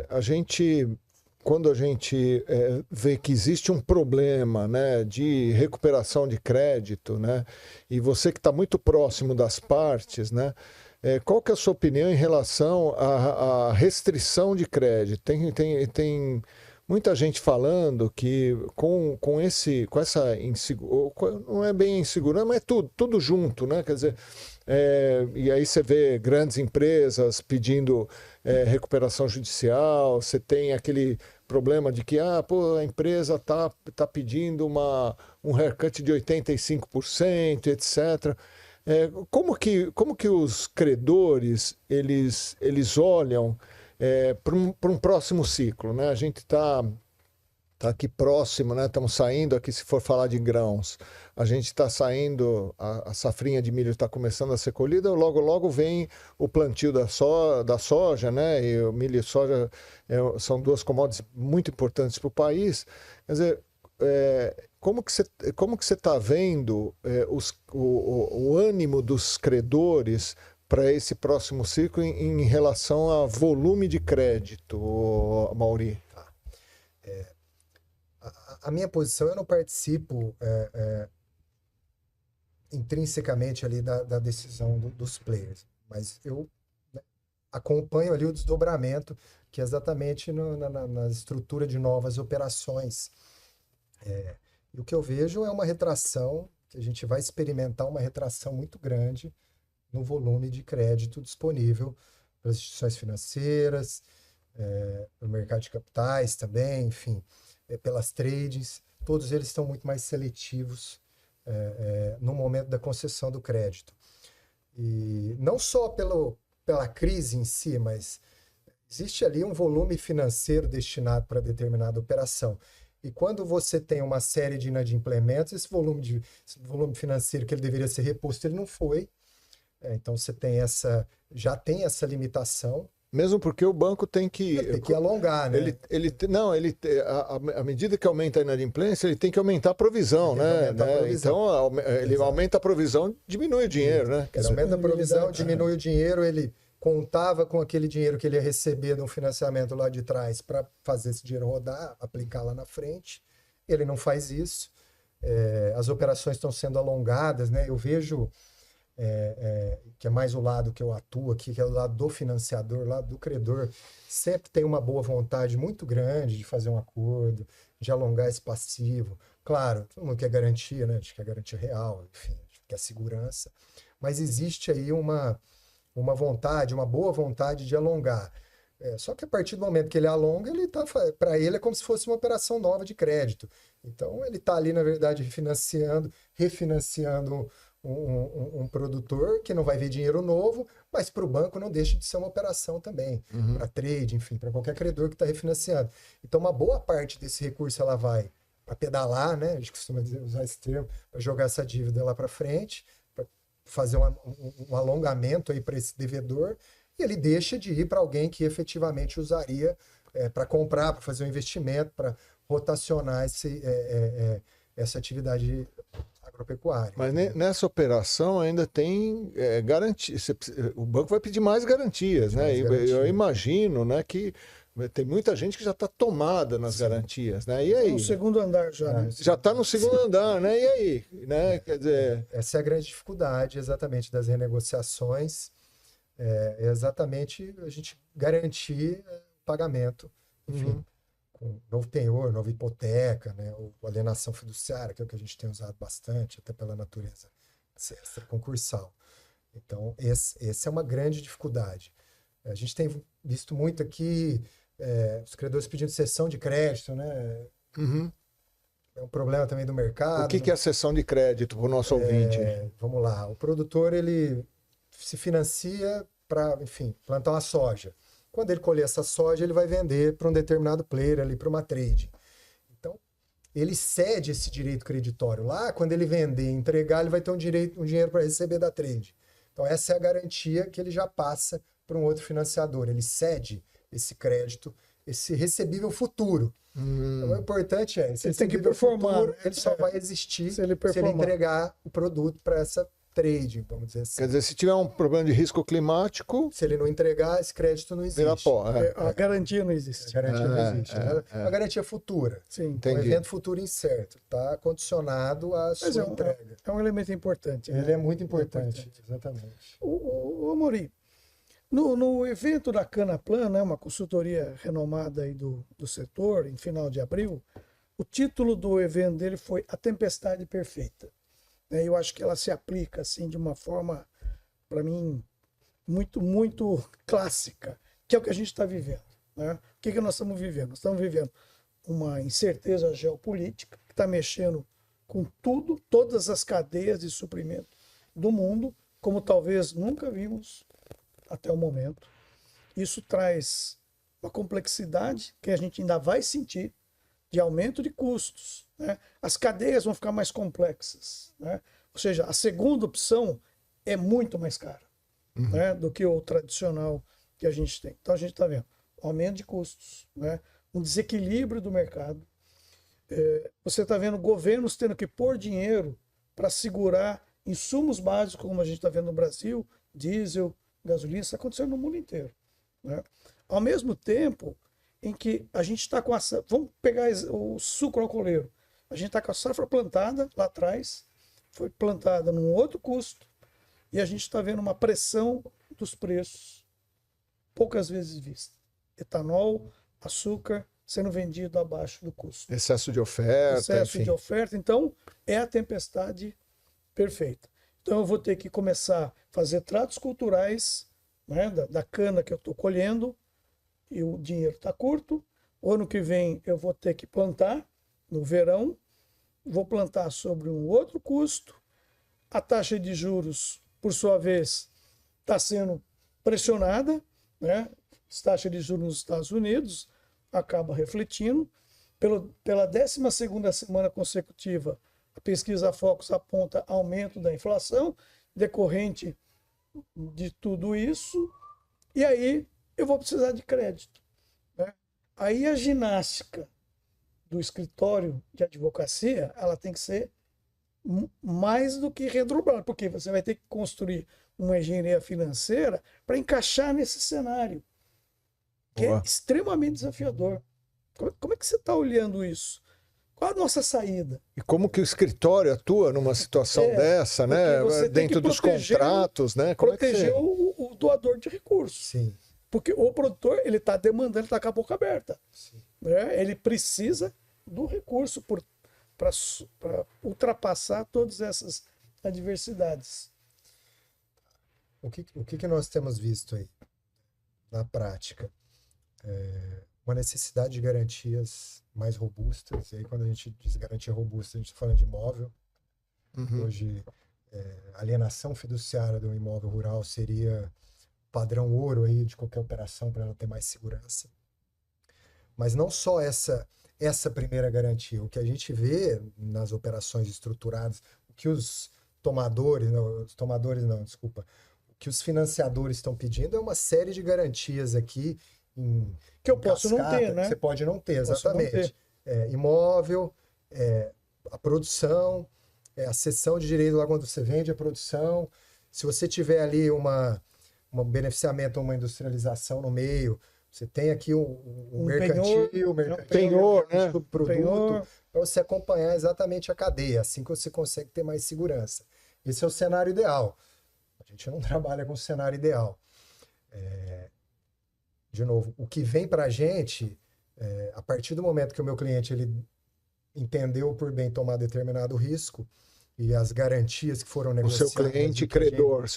A gente... Quando a gente vê que existe um problema, né, de recuperação de crédito, né, e você que está muito próximo das partes, né, qual que é a sua opinião em relação à restrição de crédito? Tem muita gente falando que com essa insegurança, não é bem insegurança, mas é tudo junto, né? Quer dizer, e aí você vê grandes empresas pedindo recuperação judicial, você tem aquele problema de que a empresa tá pedindo um haircut de 85%, etc. Como que os credores eles olham para um próximo ciclo, né? A gente está está aqui próximo, né? Estamos saindo aqui, se for falar de grãos, a gente está saindo, a safrinha de milho está começando a ser colhida, logo vem o plantio da soja, né? E o milho e soja são duas commodities muito importantes para o país. Quer dizer, como que você está vendo o ânimo dos credores para esse próximo ciclo em relação a volume de crédito, Mauri? A minha posição, eu não participo intrinsecamente ali da decisão dos players, mas eu, né, acompanho ali o desdobramento, que é exatamente na estrutura de novas operações. E o que eu vejo é uma retração, que a gente vai experimentar uma retração muito grande no volume de crédito disponível para as instituições financeiras, para o mercado de capitais também, enfim, pelas tradings. Todos eles estão muito mais seletivos no momento da concessão do crédito. E não só pela crise em si, mas existe ali um volume financeiro destinado para determinada operação. E quando você tem uma série de inadimplementos, esse volume financeiro que ele deveria ser reposto, ele não foi. Então você já tem essa limitação. Mesmo porque o banco tem que alongar, né? À medida que aumenta a inadimplência, ele tem que aumentar a provisão, né? Então, ele aumenta a provisão, diminui o dinheiro, né? Ele aumenta a provisão, diminui o dinheiro, ele contava com aquele dinheiro que ele ia receber de um financiamento lá de trás para fazer esse dinheiro rodar, aplicar lá na frente. Ele não faz isso. As operações estão sendo alongadas, né? Eu vejo... que é mais o lado que eu atuo aqui, que é o lado do financiador, o lado do credor, sempre tem uma boa vontade muito grande de fazer um acordo, de alongar esse passivo. Claro, todo mundo quer garantia, né? A gente quer garantia real, enfim, a gente quer segurança, mas existe aí uma vontade, uma boa vontade de alongar. Só que a partir do momento que ele alonga, para ele é como se fosse uma operação nova de crédito. Então ele está ali, na verdade, refinanciando um produtor que não vai ver dinheiro novo, mas para o banco não deixa de ser uma operação também, para trade, enfim, para qualquer credor que está refinanciando. Então, uma boa parte desse recurso ela vai para pedalar, né? A gente costuma usar esse termo, para jogar essa dívida lá para frente, para fazer um alongamento aí para esse devedor, e ele deixa de ir para alguém que efetivamente usaria para comprar, para fazer um investimento, para rotacionar essa atividade agropecuária. Mas nessa operação ainda tem garantia. O banco vai pedir mais garantias, né? Eu imagino, né, que tem muita gente que já está tomada nas garantias, né? E aí? No segundo andar já. Né? Já está no segundo andar, né? E aí? Né? Quer dizer... Essa é a grande dificuldade, exatamente, das renegociações. É exatamente a gente garantir o pagamento, enfim. Com novo penhor, nova hipoteca, né, ou alienação fiduciária, que é o que a gente tem usado bastante, até pela natureza extraconcursal. Então, essa é uma grande dificuldade. A gente tem visto muito aqui os credores pedindo cessão de crédito, né? É um problema também do mercado. O que é a cessão de crédito para o nosso ouvinte? Vamos lá, o produtor ele se financia para, enfim, plantar uma soja. Quando ele colher essa soja, ele vai vender para um determinado player ali, para uma trade. Então, ele cede esse direito creditório. Lá, quando ele vender e entregar, ele vai ter um dinheiro para receber da trade. Então, essa é a garantia que ele já passa para um outro financiador. Ele cede esse crédito, esse recebível futuro. Então, o importante se ele tem que performar. Futuro, ele só vai existir se ele entregar o produto para essa trade, vamos dizer assim. Quer dizer, se tiver um problema de risco climático... Se ele não entregar, esse crédito não existe. A garantia não existe. A garantia não existe. A garantia futura. Sim. Um evento futuro incerto. Está condicionado à sua entrega. É um elemento importante. Ele é muito importante. Exatamente. O Amorim, no evento da Canaplan, né, uma consultoria renomada aí do setor, em final de abril, o título do evento dele foi A Tempestade Perfeita. Eu acho que ela se aplica assim de uma forma, para mim, muito, muito clássica, que é o que a gente está vivendo. Né? O que nós estamos vivendo? Nós estamos vivendo uma incerteza geopolítica que está mexendo com tudo, todas as cadeias de suprimento do mundo, como talvez nunca vimos até o momento. Isso traz uma complexidade que a gente ainda vai sentir, de aumento de custos, né? As cadeias vão ficar mais complexas, né? Ou seja, a segunda opção é muito mais cara, né, do que o tradicional que a gente tem. Então a gente está vendo aumento de custos, né, um desequilíbrio do mercado. Você está vendo governos tendo que pôr dinheiro para segurar insumos básicos, como a gente está vendo no Brasil, diesel, gasolina, isso está acontecendo no mundo inteiro, né? Ao mesmo tempo em que a gente está com a... Vamos pegar o sucro alcooleiro. A gente está com a safra plantada lá atrás, foi plantada num outro custo, e a gente está vendo uma pressão dos preços poucas vezes vista. Etanol, açúcar sendo vendido abaixo do custo. Excesso de oferta. Excesso de oferta. Então, é a tempestade perfeita. Então, eu vou ter que começar a fazer tratos culturais, né, da cana que eu estou colhendo, e o dinheiro está curto. O ano que vem eu vou ter que plantar no verão, vou plantar sobre um outro custo. A taxa de juros, por sua vez, está sendo pressionada, né? A taxa de juros nos Estados Unidos acaba refletindo. Pela 12ª semana consecutiva, a pesquisa Focus aponta aumento da inflação decorrente de tudo isso, e aí eu vou precisar de crédito, né? Aí a ginástica do escritório de advocacia, ela tem que ser mais do que redobrada, porque você vai ter que construir uma engenharia financeira para encaixar nesse cenário, que é extremamente desafiador. Como é que você está olhando isso? Qual a nossa saída? E como que o escritório atua numa situação dessa, né? Dentro dos contratos, né? Como proteger o doador de recursos. Sim. Porque o produtor, ele está demandando, ele está com a boca aberta. Né? Ele precisa do recurso para ultrapassar todas essas adversidades. O que nós temos visto aí na prática? Uma necessidade de garantias mais robustas. E aí, quando a gente diz garantia robusta, a gente está falando de imóvel. Hoje, a alienação fiduciária do imóvel rural seria padrão ouro aí de qualquer operação para ela ter mais segurança. Mas não só essa primeira garantia. O que a gente vê nas operações estruturadas, o que os o que os financiadores estão pedindo é uma série de garantias aqui que eu posso não ter, né? Que você pode não ter, exatamente. Imóvel, a produção, a cessão de direito lá quando você vende a produção. Se você tiver ali um beneficiamento, uma industrialização no meio, você tem aqui um mercantil, penhor, né? Produto, para você acompanhar exatamente a cadeia, assim que você consegue ter mais segurança. Esse é o cenário ideal. A gente não trabalha com o cenário ideal. De novo, o que vem para a gente, a partir do momento que o meu cliente ele entendeu por bem tomar determinado risco e as garantias que foram negociadas... O seu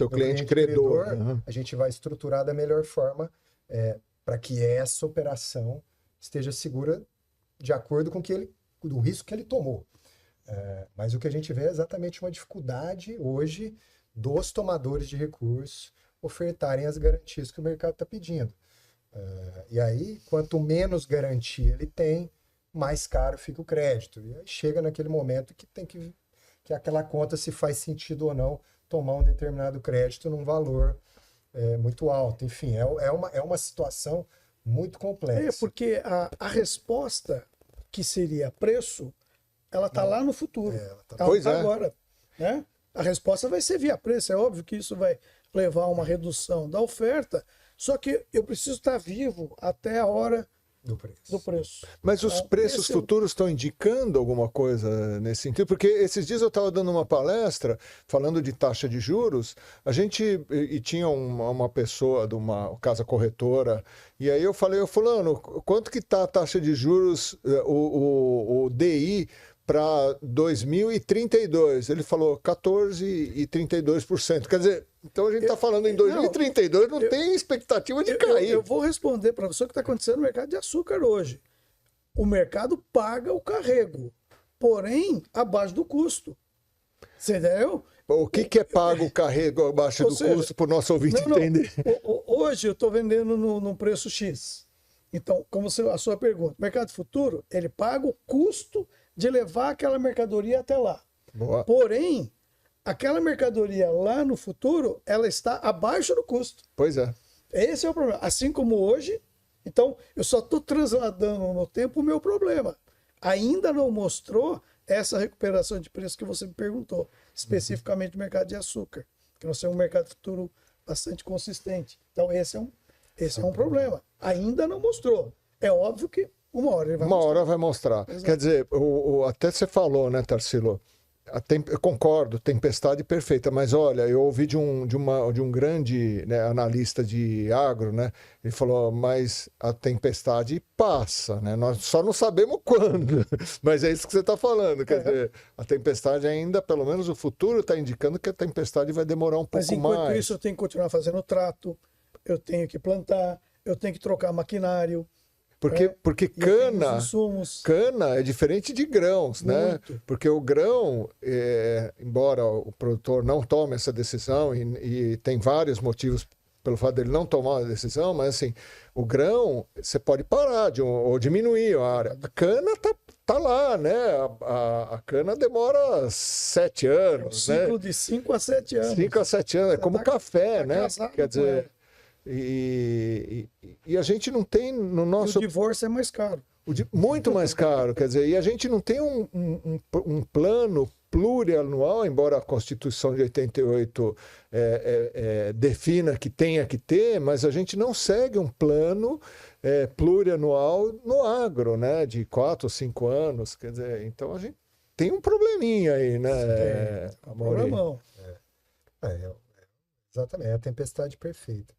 cliente credor. A gente vai estruturar da melhor forma para que essa operação esteja segura de acordo com o risco que ele tomou. Mas o que a gente vê é exatamente uma dificuldade hoje dos tomadores de recursos ofertarem as garantias que o mercado está pedindo. E aí, quanto menos garantia ele tem, mais caro fica o crédito. E aí chega naquele momento que tem que aquela conta, se faz sentido ou não, tomar um determinado crédito num valor muito alto. Enfim, é uma situação muito complexa. Porque a resposta, que seria preço, ela está lá no futuro. Ela está agora. Né? A resposta vai ser via preço. É óbvio que isso vai levar a uma redução da oferta, só que eu preciso estar vivo até a hora do preço. Mas os preços futuros estão indicando alguma coisa nesse sentido? Porque esses dias eu estava dando uma palestra falando de taxa de juros, e tinha uma pessoa de uma casa corretora, e aí eu falei, fulano, quanto que está a taxa de juros, o DI, para 2032? Ele falou 14,32%. Quer dizer, então a gente está falando em 2032, não tem expectativa de cair. Eu vou responder para você o que está acontecendo no mercado de açúcar hoje. O mercado paga o carrego, porém abaixo do custo. Você entendeu? O que é pago o carrego abaixo do custo para o nosso ouvinte entender? Hoje eu estou vendendo num preço X. Então, como a sua pergunta, mercado futuro, ele paga o custo de levar aquela mercadoria até lá. Boa. Porém, aquela mercadoria lá no futuro, ela está abaixo do custo. Pois é. Esse é o problema. Assim como hoje, então, eu só estou transladando no tempo o meu problema. Ainda não mostrou essa recuperação de preço que você me perguntou, especificamente no mercado de açúcar, que nós temos um mercado futuro bastante consistente. Então, esse é um problema. Ainda não mostrou. É óbvio que uma hora ele vai mostrar. Uma hora vai mostrar. Exato. Quer dizer, até você falou, né, Tarsilo? Eu concordo, tempestade perfeita, mas olha, eu ouvi de um grande, né, analista de agro, né? Ele falou, mas a tempestade passa, né? Nós só não sabemos quando, mas é isso que você está falando. Quer dizer, a tempestade ainda, pelo menos o futuro está indicando que a tempestade vai demorar um pouco mais. Mas enquanto isso, eu tenho que continuar fazendo trato, eu tenho que plantar, eu tenho que trocar maquinário. Porque cana é diferente de grãos, né? Porque o grão, embora o produtor não tome essa decisão, e tem vários motivos pelo fato dele não tomar a decisão, mas assim, o grão, você pode parar ou diminuir a área. A cana tá lá, né? A cana demora 7 anos, né? Um ciclo de 5 a 7 anos. 5 a 7 anos, é como café, né? Quer dizer... E a gente não tem no nosso... O divórcio é mais caro. Muito mais caro, quer dizer, e a gente não tem um plano plurianual, embora a Constituição de 88 defina que tenha que ter, mas a gente não segue um plano plurianual no agro, né, de 4 ou 5 anos, quer dizer, então a gente tem um probleminha aí, né, Amaury? Exatamente, é a tempestade perfeita.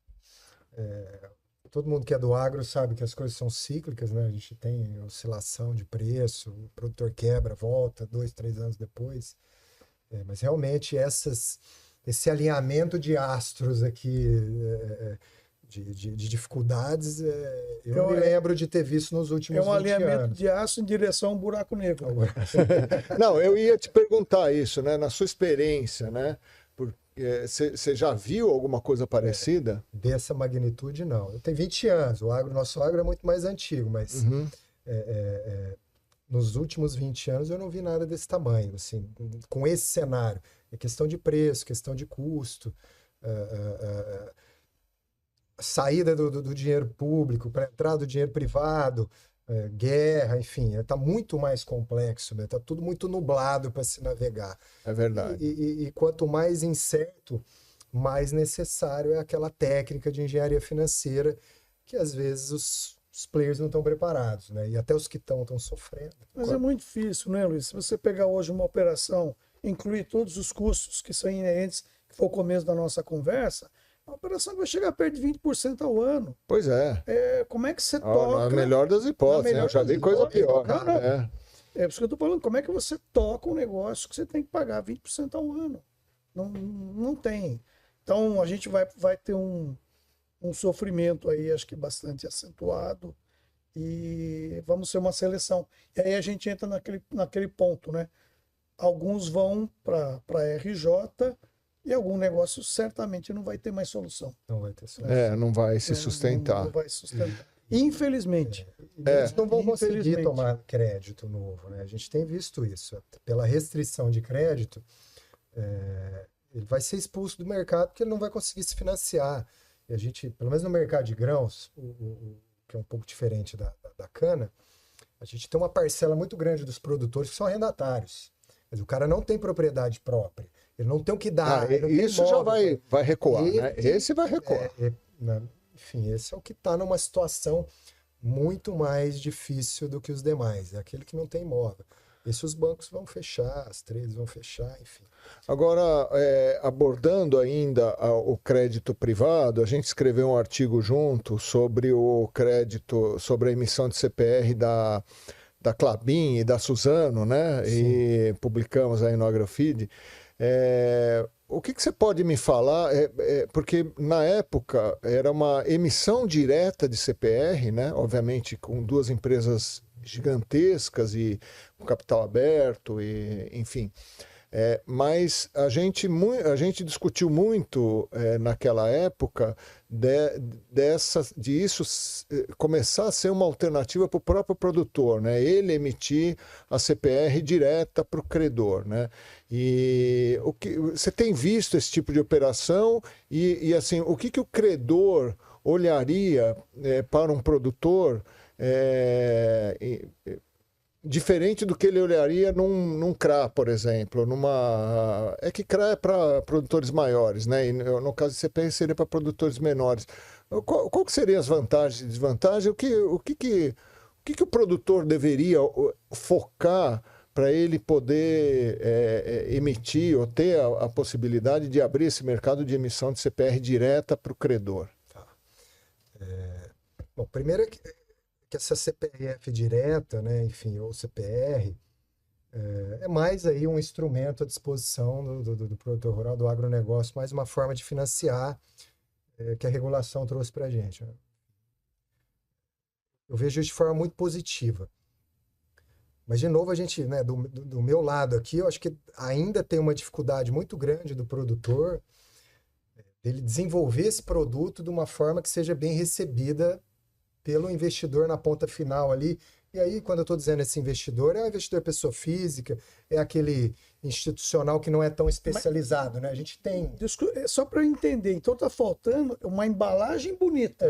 Todo mundo que é do agro sabe que as coisas são cíclicas, né? A gente tem oscilação de preço, o produtor quebra, volta 2, 3 anos depois. Mas realmente esse alinhamento de astros aqui, de dificuldades, eu me lembro de ter visto nos últimos 20 anos. É um alinhamento de astros em direção a um buraco negro. Não, eu ia te perguntar isso, né? Na sua experiência, né? Você já viu alguma coisa parecida? Dessa magnitude, não. Eu tenho 20 anos, nosso agro é muito mais antigo, mas nos últimos 20 anos eu não vi nada desse tamanho, assim, com esse cenário. É questão de preço, questão de custo, saída do dinheiro público para entrada do dinheiro privado, guerra, enfim, está muito mais complexo, está tudo muito nublado para se navegar. É verdade. E quanto mais incerto, mais necessário é aquela técnica de engenharia financeira que às vezes os players não estão preparados, né? E até os que estão sofrendo. Mas é muito difícil, né, Luiz? Se você pegar hoje uma operação, incluir todos os custos que são inerentes, que foi o começo da nossa conversa, a operação vai chegar perto de 20% ao ano. Pois é. Como é que você toca... Na melhor das hipóteses, né? Eu já vi coisa pior. É por isso que eu estou falando. Como é que você toca um negócio que você tem que pagar 20% ao ano? Não tem. Então, a gente vai ter um sofrimento aí, acho que bastante acentuado. E vamos ser uma seleção. E aí a gente entra naquele ponto, né? Alguns vão para a RJ... E algum negócio certamente não vai ter mais solução. Não vai ter solução. Não vai se sustentar. Não vai sustentar. Infelizmente. Eles não vão conseguir tomar crédito novo, né? A gente tem visto isso. Pela restrição de crédito, ele vai ser expulso do mercado porque ele não vai conseguir se financiar. E a gente, pelo menos no mercado de grãos, que é um pouco diferente da cana, a gente tem uma parcela muito grande dos produtores que são arrendatários. Mas o cara não tem propriedade própria. Ele não tem o que dar. Isso já vai recuar, né? Esse vai recuar. Enfim, esse é o que está numa situação muito mais difícil do que os demais. É aquele que não tem imóvel. Esse os bancos vão fechar, as trades vão fechar, enfim. Agora, abordando ainda o crédito privado, a gente escreveu um artigo junto sobre o crédito, sobre a emissão de CPR da Klabin e da Suzano, né? Sim. E publicamos aí no Agrofeed. O que você pode me falar? Porque na época era uma emissão direta de CPR, né? Obviamente com 2 empresas gigantescas e com capital aberto, e, enfim. Mas a gente discutiu muito naquela época de isso começar a ser uma alternativa para o próprio produtor, né? Ele emitir a CPR direta para o credor, né? E você tem visto esse tipo de operação e assim, o que o credor olharia para um produtor diferente do que ele olharia num CRA, por exemplo, é que CRA é para produtores maiores, né? E no caso de CPR seria para produtores menores. Qual que seriam as vantagens e desvantagens? O que o produtor deveria focar para ele poder emitir ou ter a possibilidade de abrir esse mercado de emissão de CPR direta para o credor? Tá. Bom, primeiro é que essa CPF direta, né, enfim, ou CPR, é mais aí um instrumento à disposição do produtor rural, do agronegócio, mais uma forma de financiar que a regulação trouxe para a gente, né? Eu vejo isso de forma muito positiva. Mas, de novo, a gente, né, do meu lado aqui, eu acho que ainda tem uma dificuldade muito grande do produtor dele desenvolver esse produto de uma forma que seja bem recebida pelo investidor na ponta final ali. E aí, quando eu estou dizendo esse investidor, é o investidor pessoa física, é aquele institucional que não é tão especializado, né? A gente tem... Só para eu entender, então está faltando uma embalagem bonita.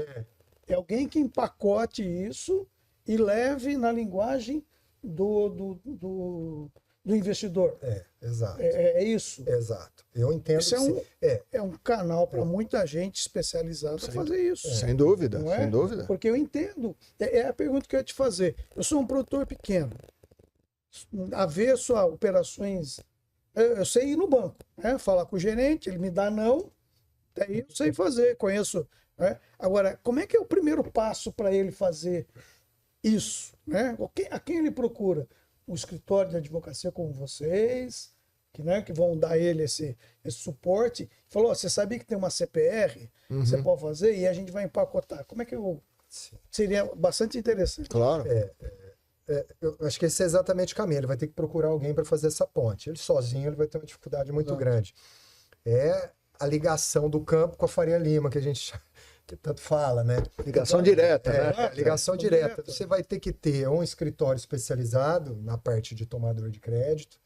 É alguém que empacote isso e leve na linguagem do investidor. Exato. É isso? Exato. Eu entendo. Isso é um canal para muita gente especializada fazer isso. Sem dúvida, não é? Sem dúvida. Porque eu entendo. É a pergunta que eu ia te fazer. Eu sou um produtor pequeno. Avesso a operações. Eu sei ir no banco, né? Falar com o gerente, ele me dá não, daí eu sei fazer, conheço. Né? Agora, como é que é o primeiro passo para ele fazer isso? Né? A quem ele procura? Um escritório de advocacia como vocês, que vão dar ele esse suporte. Falou, você sabia que tem uma CPR? Você pode fazer e a gente vai empacotar. Como é que eu... Seria bastante interessante. Claro. Eu acho que esse é exatamente o caminho. Ele vai ter que procurar alguém para fazer essa ponte. Ele sozinho ele vai ter uma dificuldade muito grande. É a ligação do campo com a Faria Lima, que a gente que tanto fala, né? Ligação direta, né? Ligação direta. Você vai ter que ter um escritório especializado na parte de tomador de crédito,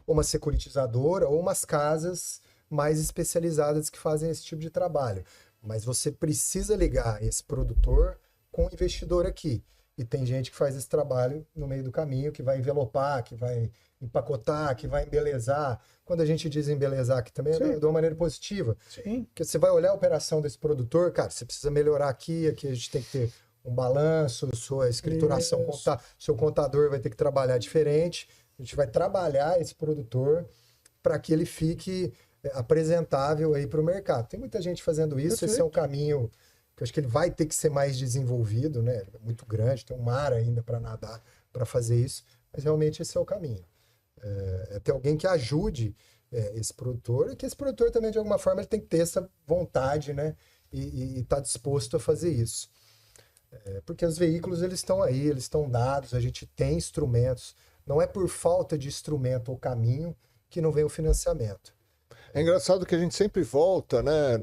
uma securitizadora ou umas casas mais especializadas que fazem esse tipo de trabalho. Mas você precisa ligar esse produtor com o investidor aqui. E tem gente que faz esse trabalho no meio do caminho, que vai envelopar, que vai empacotar, que vai embelezar. Quando a gente diz embelezar aqui também é de uma maneira positiva. Sim. Porque você vai olhar a operação desse produtor, cara, você precisa melhorar aqui a gente tem que ter um balanço, sua escrituração, seu contador vai ter que trabalhar diferente. A gente vai trabalhar esse produtor para que ele fique apresentável aí para o mercado. Tem muita gente fazendo isso, Esse é um caminho que eu acho que ele vai ter que ser mais desenvolvido, né? Ele é muito grande, tem um mar ainda para nadar para fazer isso, mas realmente esse é o caminho. É ter alguém que ajude esse produtor e que esse produtor também, de alguma forma, ele tem que ter essa vontade, né? E tá disposto a fazer isso. Porque os veículos, eles estão aí, eles estão dados, a gente tem instrumentos. Não é por falta de instrumento ou caminho que não vem o financiamento. É engraçado que a gente sempre volta, né,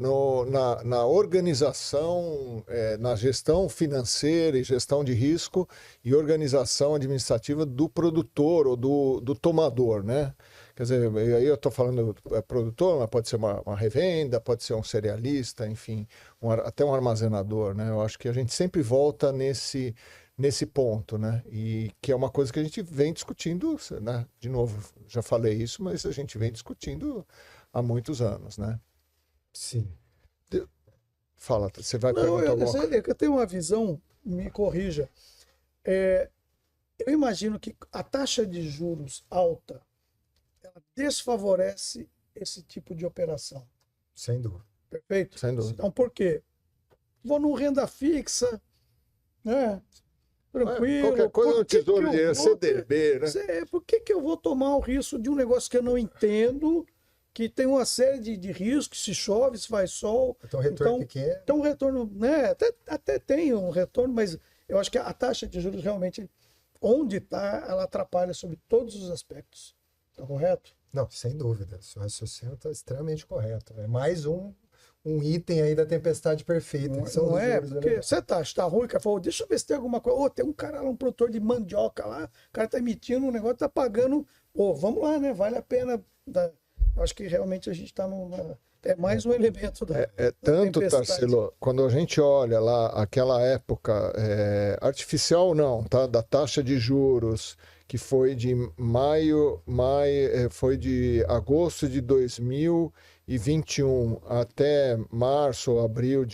na organização, na gestão financeira e gestão de risco e organização administrativa do produtor ou do tomador, né? Quer dizer, aí eu estou falando produtor, mas pode ser uma revenda, pode ser um cerealista, enfim, até um armazenador, né? Eu acho que a gente sempre volta nesse ponto, né? E que é uma coisa que a gente vem discutindo, né? De novo, já falei isso, mas a gente vem discutindo há muitos anos, né? Sim. Fala, você vai perguntar alguma coisa? Eu tenho uma visão, me corrija. Eu imagino que a taxa de juros alta, ela desfavorece esse tipo de operação. Sem dúvida. Perfeito? Sem dúvida. Então, por quê? Vou numa renda fixa, né? Tranquilo. Qualquer coisa no tesouro de CDB, né? Por que eu vou tomar o risco de um negócio que eu não entendo, que tem uma série de riscos, se chove, se faz sol. Então, um retorno pequeno. Então, um retorno, né? Até tem um retorno, mas eu acho que a taxa de juros realmente, onde está, ela atrapalha sobre todos os aspectos. Tá correto? Não, sem dúvida. O seu raciocínio está extremamente correto. É mais um item aí da tempestade perfeita. Não é, porque você tá ruim, o cara falou, deixa eu ver se tem alguma coisa. Tem um cara lá, um produtor de mandioca lá, o cara tá emitindo um negócio, tá pagando. Vamos lá, né? Vale a pena. Acho que realmente a gente tá é mais um elemento da tanto, Tarsilo, quando a gente olha lá aquela época, artificial não, tá? Da taxa de juros, que foi de foi de agosto de 2021 até março ou abril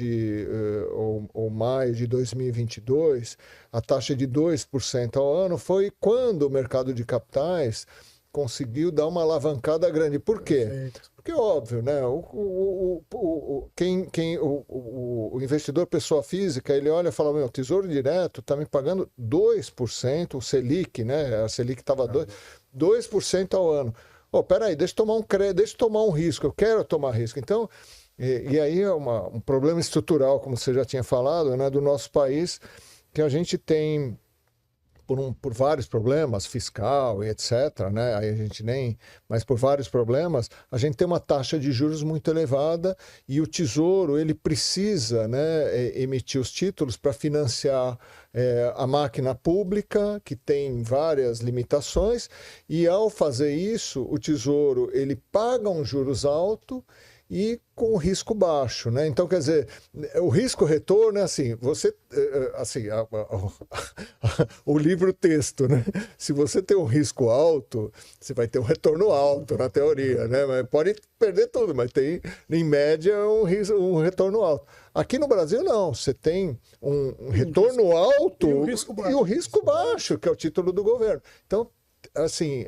ou maio de 2022, a taxa de 2% ao ano foi quando o mercado de capitais conseguiu dar uma alavancada grande. Por quê? Perfeito. Porque, óbvio, né? O investidor pessoa física, ele olha e fala, meu, Tesouro Direto está me pagando 2%, o Selic, né? A Selic estava 2% ao ano. Peraí, deixa eu tomar um risco, eu quero tomar risco. Então, e aí é um problema estrutural, como você já tinha falado, né, do nosso país, que a gente tem... Por vários problemas, fiscal e etc., né? Aí a gente mas por vários problemas, a gente tem uma taxa de juros muito elevada e o Tesouro, ele precisa, né, emitir os títulos para financiar a máquina pública, que tem várias limitações, e ao fazer isso, o Tesouro, ele paga um juros alto e com risco baixo, né? Então, quer dizer, o risco-retorno é assim, o livro-texto, né? Se você tem um risco alto, você vai ter um retorno alto, na teoria, né? Mas pode perder tudo, mas tem, em média, um retorno alto. Aqui no Brasil, não. Você tem um retorno alto e o risco baixo, que é o título do governo. Então, assim,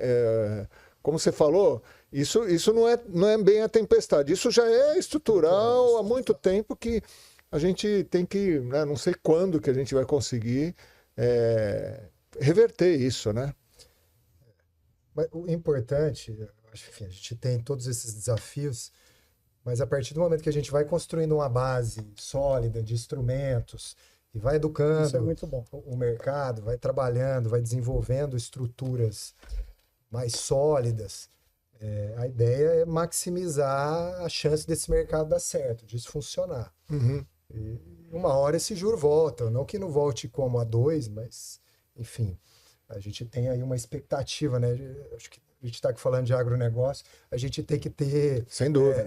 como você falou... Isso não é bem a tempestade. Isso já é estrutural há muito tempo que a gente tem que... Né, não sei quando que a gente vai conseguir reverter isso, né? Mas o importante, acho que, enfim, a gente tem todos esses desafios, mas a partir do momento que a gente vai construindo uma base sólida de instrumentos e vai educando isso é muito bom. O mercado, vai trabalhando, vai desenvolvendo estruturas mais sólidas, a ideia é maximizar a chance desse mercado dar certo, disso funcionar. Uhum. E uma hora esse juro volta, não que não volte como a 2, mas, enfim, a gente tem aí uma expectativa, né? Acho que a gente está aqui falando de agronegócio, a gente tem que ter... Sem dúvida.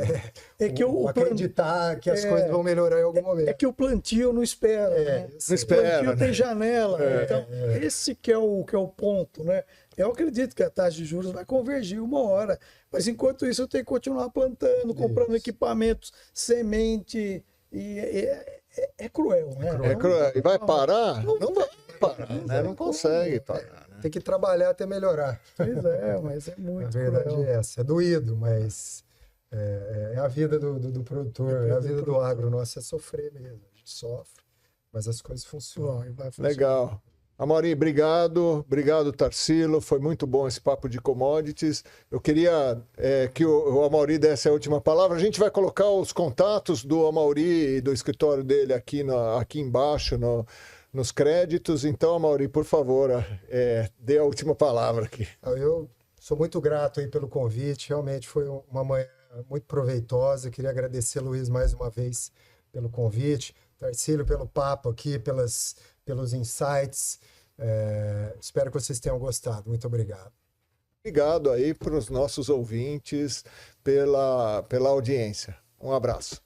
Acreditar que as coisas vão melhorar em algum momento. É que o plantio não espera, né? Não espera, o plantio né? tem janela. Então, esse que é o ponto, né? Eu acredito que a taxa de juros vai convergir uma hora, mas enquanto isso eu tenho que continuar plantando, comprando equipamentos, semente, e é cruel, né? É cruel. E vai parar? Não vai parar, né? Não consegue parar. Tem que trabalhar até melhorar. Pois é, mas é muito A verdade cruel. é essa. É doído, mas é a vida do produtor, é a vida do agro. Nossa, é sofrer mesmo. A gente sofre, mas as coisas funcionam. Legal. Amaury, obrigado. Obrigado, Tarsilo. Foi muito bom esse papo de commodities. Eu queria que o Amaury desse a última palavra. A gente vai colocar os contatos do Amaury e do escritório dele aqui embaixo nos créditos. Então, Amaury, por favor, dê a última palavra aqui. Eu sou muito grato aí pelo convite. Realmente foi uma manhã muito proveitosa. Queria agradecer, Luiz, mais uma vez pelo convite. Tarsilo, pelo papo aqui, pelos insights. Espero que vocês tenham gostado. Muito obrigado. Obrigado aí para os nossos ouvintes pela audiência. Um abraço.